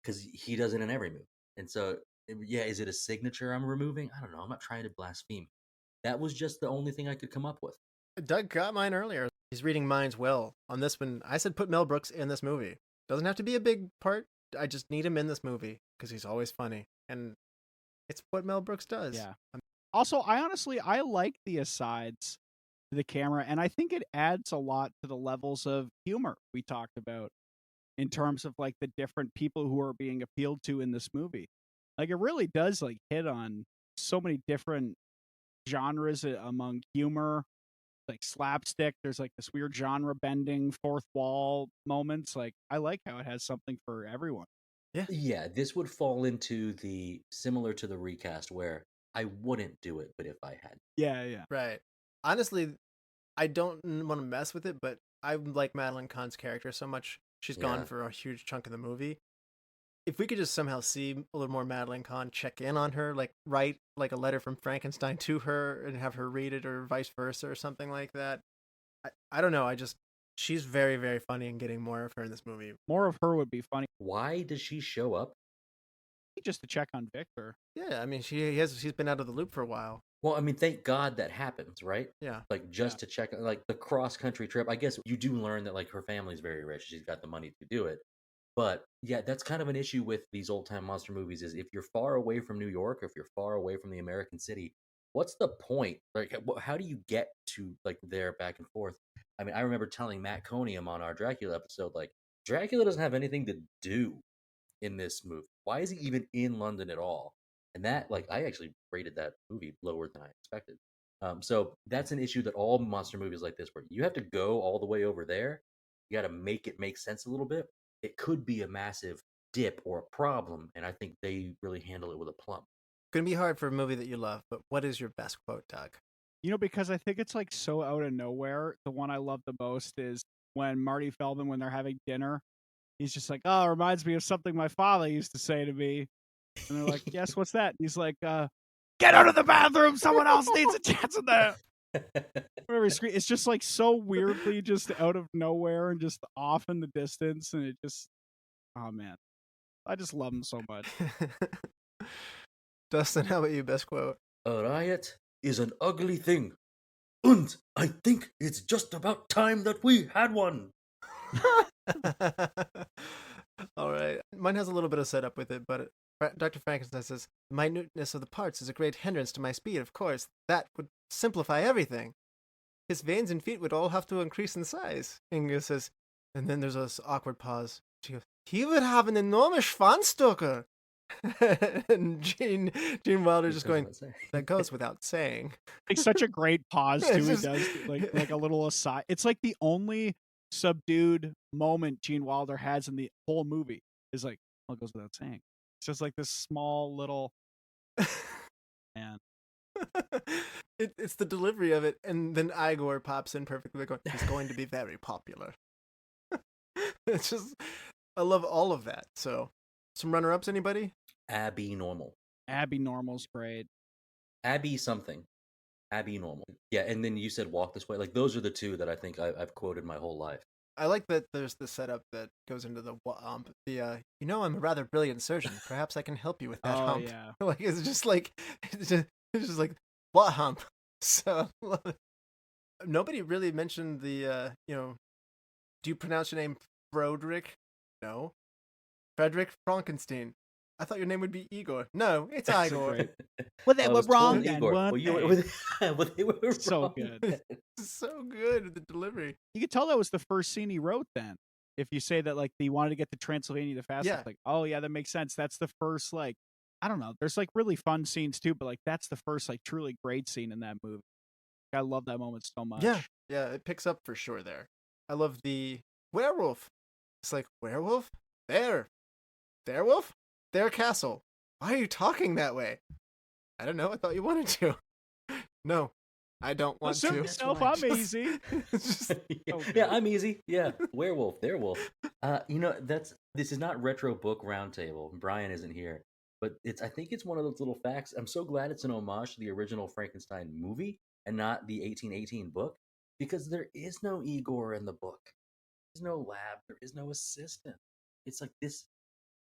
because he does it in every movie, and so. Yeah, is it a signature I'm removing? I don't know. I'm not trying to blaspheme. That was just the only thing I could come up with.
Doug got mine earlier. He's reading minds well. On this one, I said put Mel Brooks in this movie. Doesn't have to be a big part. I just need him in this movie because he's always funny. And it's what Mel Brooks does.
Yeah. Also, I like the asides to the camera, and I think it adds a lot to the levels of humor we talked about in terms of like the different people who are being appealed to in this movie. Like it really does like hit on so many different genres among humor, like slapstick. There's like this weird genre bending, fourth wall moments. Like I like how it has something for everyone.
Yeah, this would fall into the similar to the recast where I wouldn't do it, but if I had.
Yeah.
Right. Honestly, I don't want to mess with it, but I like Madeline Kahn's character so much. She's gone for a huge chunk of the movie. If we could just somehow see a little more Madeline Kahn, check in on her, like write like a letter from Frankenstein to her and have her read it or vice versa or something like that. I don't know. She's very, very funny and getting more of her in this movie.
More of her would be funny.
Why does she show up?
Just to check on Victor.
Yeah, I mean, she's been out of the loop for a while.
Well, I mean, thank God that happens, right?
Yeah.
Like just to check, like the cross-country trip. I guess you do learn that like her family's very rich. She's got the money to do it. But yeah, that's kind of an issue with these old-time monster movies is if you're far away from New York, or if you're far away from the American city, what's the point? Like, how do you get to like there back and forth? I mean, I remember telling Matt Koning on our Dracula episode, like, Dracula doesn't have anything to do in this movie. Why is he even in London at all? And that, like, I actually rated that movie lower than I expected. So that's an issue that all monster movies like this, where you have to go all the way over there, you got to make it make sense a little bit. It could be a massive dip or a problem, and I think they really handle it with a plumb.
Gonna be hard for a movie that you love, but what is your best quote, Doug?
You know, because I think it's like so out of nowhere. The one I love the most is when Marty Feldman, when they're having dinner, he's just like, "Oh, it reminds me of something my father used to say to me." And they're like, "Yes, what's that?" And he's like, "Get out of the bathroom! Someone else needs a chance in there." Whatever scream, it's just like so weirdly just out of nowhere and just off in the distance, and it just, oh man, I just love him so much.
Dustin, how about you? Best quote?
A riot is an ugly thing, and I think it's just about time that we had one.
All right, mine has a little bit of setup with it, but Dr. Frankenstein says, "The minuteness of the parts is a great hindrance to my speed. Of course, that would simplify everything. His veins and feet would all have to increase in size." Inga says, and then there's this awkward pause. She goes, "He would have an enormous Schwanzstocke." And Gene Wilder just
Goes
going,
without saying.
that goes without saying.
Like such a great pause
It's
too. He
just-
does like a little aside. It's like the only subdued moment Gene Wilder has in the whole movie is like, well, it goes without saying. It's just like this small little man.
It's the delivery of it, and then Igor pops in perfectly going, he's going to be very popular. It's just, I love all of that. So, some runner-ups, anybody?
Abby Normal.
Abby Normal's great.
Abby something. Abby Normal. Yeah, and then you said Walk This Way. Like, those are the two that I think I've quoted my whole life.
I like that there's the setup that goes into the I'm a rather brilliant surgeon. Perhaps I can help you with that
Oh
hump.
yeah.
Like, it's just like, it's just like, what hump? So, nobody really mentioned the, do you pronounce your name Frederick? No. Frederick Frankenstein. I thought your name would be Igor. No, it's
That's
Igor.
great.
Well, they
I
were
was told
wrong then,
Igor.
weren't
Well, you
they?
well, they were
So
wrong.
good.
So good with the delivery.
You could tell that was the first scene he wrote then. If you say that like he wanted to get to Transylvania the fastest,
Yeah.
like, oh yeah, that makes sense. That's the first like I don't know. There's like really fun scenes too, but like that's the first like truly great scene in that movie. I love that moment so much.
Yeah, it picks up for sure there. I love the werewolf. It's like, werewolf? There. Werewolf? Their castle. Why are you talking that way? I don't know. I thought you wanted to. No, I don't want
Assert
to.
yourself,
why.
I'm easy.
It's just,
Yeah, I'm easy. Yeah, werewolf, werewolf. This is not retro book roundtable. Brian isn't here, but I think it's one of those little facts. I'm so glad it's an homage to the original Frankenstein movie and not the 1818 book, because there is no Igor in the book. There's no lab. There is no assistant. It's like this.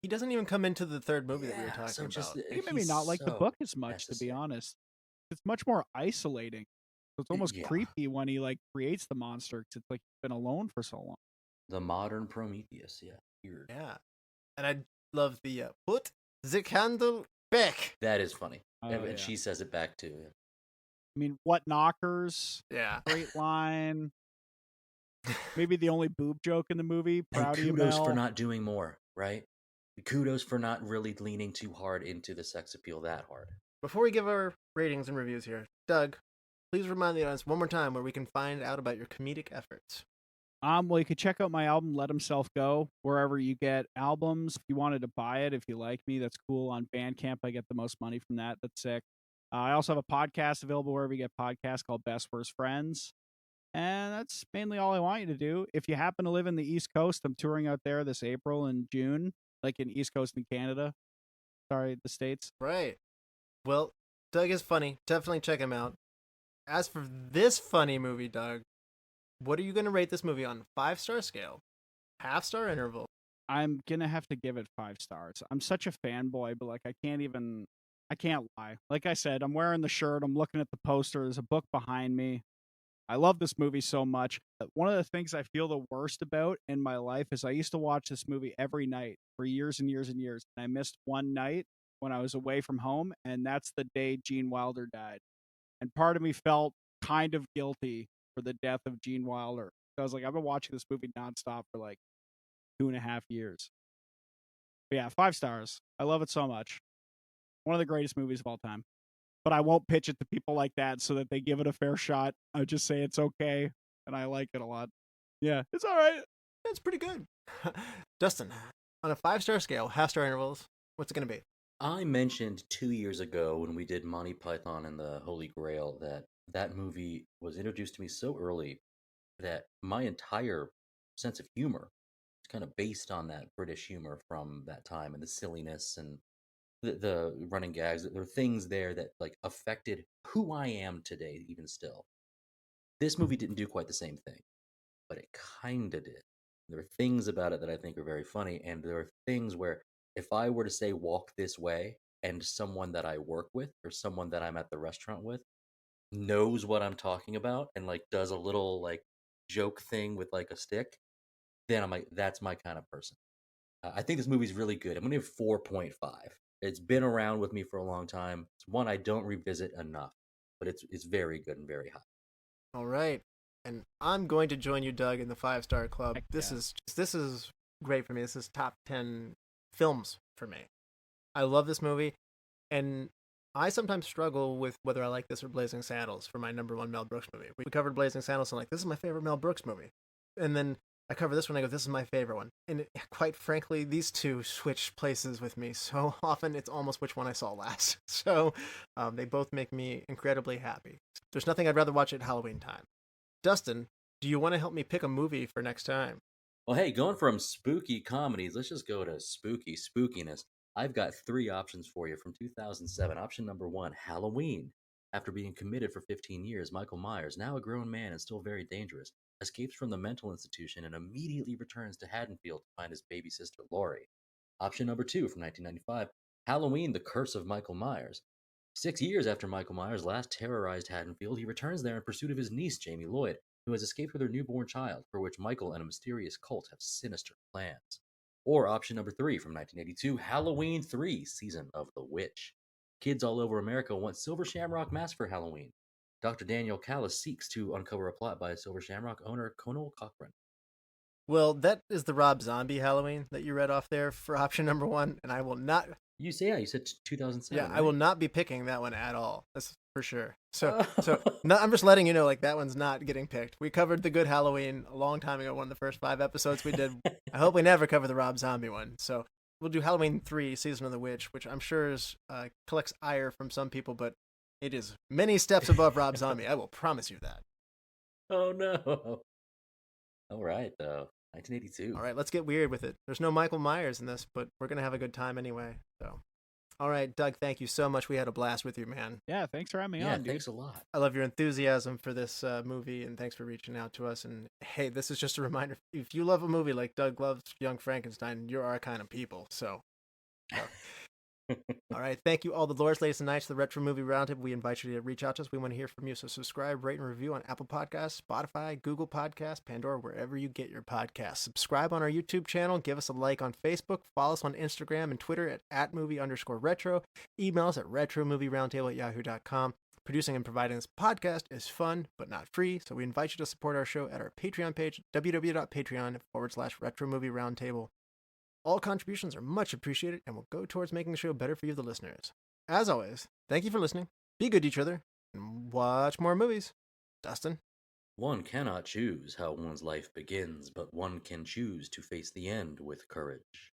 he doesn't even come into the third movie that we were
Yeah,
talking
so
about.
just,
I think maybe
he's
not like the
so
book as much, to be
necessary.
honest. It's much more isolating. So it's almost
Yeah.
creepy when he like creates the monster because it's like he's been alone for so long.
The modern Prometheus. Yeah, weird.
Yeah. And I love the, put the candle back.
That is funny.
Oh,
and
yeah.
she says it back too. Yeah.
I mean, what knockers?
Yeah.
Great line. Maybe the only boob joke in the movie. Proud
And
of you,
kudos for
Mel.
not doing more, right? Kudos for not really leaning too hard into the sex appeal that hard.
Before we give our ratings and reviews here, Doug, please remind the audience one more time where we can find out about your comedic efforts.
Well, you could check out my album, Let Himself Go, wherever you get albums. If you wanted to buy it, if you like me, that's cool. On Bandcamp, I get the most money from that. That's sick. I also have a podcast available wherever you get podcasts called Best Worst Friends. And that's mainly all I want you to do. If you happen to live in the East Coast, I'm touring out there this April and June, like in East Coast and Canada. Sorry, the States.
Right. Well, Doug is funny. Definitely check him out. As for this funny movie, Doug, what are you going to rate this movie on 5-star scale? Half-star interval?
I'm going to have to give it 5 stars. I'm such a fanboy, but like I can't lie. Like I said, I'm wearing the shirt. I'm looking at the poster. There's a book behind me. I love this movie so much. One of the things I feel the worst about in my life is I used to watch this movie every night for years and years and years. And I missed one night when I was away from home, and that's the day Gene Wilder died. And part of me felt kind of guilty for the death of Gene Wilder. I was like, I've been watching this movie nonstop for like 2.5 years. But yeah, 5 stars. I love it so much. One of the greatest movies of all time. But I won't pitch it to people like that so that they give it a fair shot. I just say it's okay, and I like it a lot. Yeah, it's all right.
It's pretty good. Dustin, on a 5-star scale, half-star intervals, what's it going to be?
I mentioned 2 years ago when we did Monty Python and the Holy Grail that movie was introduced to me so early that my entire sense of humor is kind of based on that British humor from that time and the silliness and the running gags. There are things there that like affected who I am today, even still. This movie didn't do quite the same thing, but it kind of did. There are things about it that I think are very funny, and there are things where if I were to say walk this way and someone that I work with or someone that I'm at the restaurant with knows what I'm talking about and like does a little like joke thing with like a stick, then I'm like, that's my kind of person. I think this movie's really good. I'm going to give 4.5. It's been around with me for a long time. It's one I don't revisit enough, but it's very good and very high.
All right. And I'm going to join you, Doug, in the 5-star club.
Heck
This
yeah.
is great for me. This is top 10 films for me. I love this movie, and I sometimes struggle with whether I like this or Blazing Saddles for my number one Mel Brooks movie. We covered Blazing Saddles, and this is my favorite Mel Brooks movie. And then I cover this one, I go, this is my favorite one. And quite frankly, these two switch places with me so often, it's almost which one I saw last. So they both make me incredibly happy. There's nothing I'd rather watch at Halloween time. Dustin, do you want to help me pick a movie for next time?
Well, hey, going from spooky comedies, let's just go to spooky spookiness. I've got 3 options for you from 2007. Option number 1, Halloween. After being committed for 15 years, Michael Myers, now a grown man and still very dangerous, escapes from the mental institution and immediately returns to Haddonfield to find his baby sister Laurie. Option number 2 from 1995, Halloween, The Curse of Michael Myers. 6 years after Michael Myers last terrorized Haddonfield, he returns there in pursuit of his niece, Jamie Lloyd, who has escaped with her newborn child, for which Michael and a mysterious cult have sinister plans. Or option number 3 from 1982, Halloween 3, Season of the Witch. Kids all over America want Silver Shamrock Mask for Halloween. Dr. Daniel Callis seeks to uncover a plot by Silver Shamrock owner Conal Cochran.
Well, that is the Rob Zombie Halloween that you read off there for option number 1, and I will not...
You said 2007.
Yeah,
right?
I will not be picking that one at all. That's for sure. So no, I'm just letting you know, that one's not getting picked. We covered the Good Halloween a long time ago, one of the first 5 episodes we did. I hope we never cover the Rob Zombie one. So we'll do Halloween 3, Season of the Witch, which I'm sure is collects ire from some people, but it is many steps above Rob Zombie. I will promise you that.
Oh, no. All right, though. 1982.
All right, let's get weird with it. There's no Michael Myers in this, but we're going to have a good time anyway. So, all right, Doug, thank you so much. We had a blast with you, man.
Yeah, thanks for having me
Yeah,
on, dude.
thanks a lot.
I love your enthusiasm for this movie, and thanks for reaching out to us. And hey, this is just a reminder: if you love a movie like Doug loves Young Frankenstein, you're our kind of people. So, all right, thank you, all the lords, ladies, and knights, the Retro Movie Roundtable. We invite you to reach out to us. We want to hear from you. So subscribe, rate, and review on Apple Podcasts, Spotify, Google Podcasts, Pandora, wherever you get your podcasts. Subscribe on our YouTube channel. Give us a like on Facebook. Follow us on Instagram and Twitter at @movie_retro. Email us at retromovieroundtable@yahoo.com. Producing and providing this podcast is fun, but not free. So we invite you to support our show at our Patreon page, www.patreon.com/Retro Movie Roundtable. All contributions are much appreciated and will go towards making the show better for you, the listeners. As always, thank you for listening. Be good to each other and watch more movies. Dustin?
One cannot choose how one's life begins, but one can choose to face the end with courage.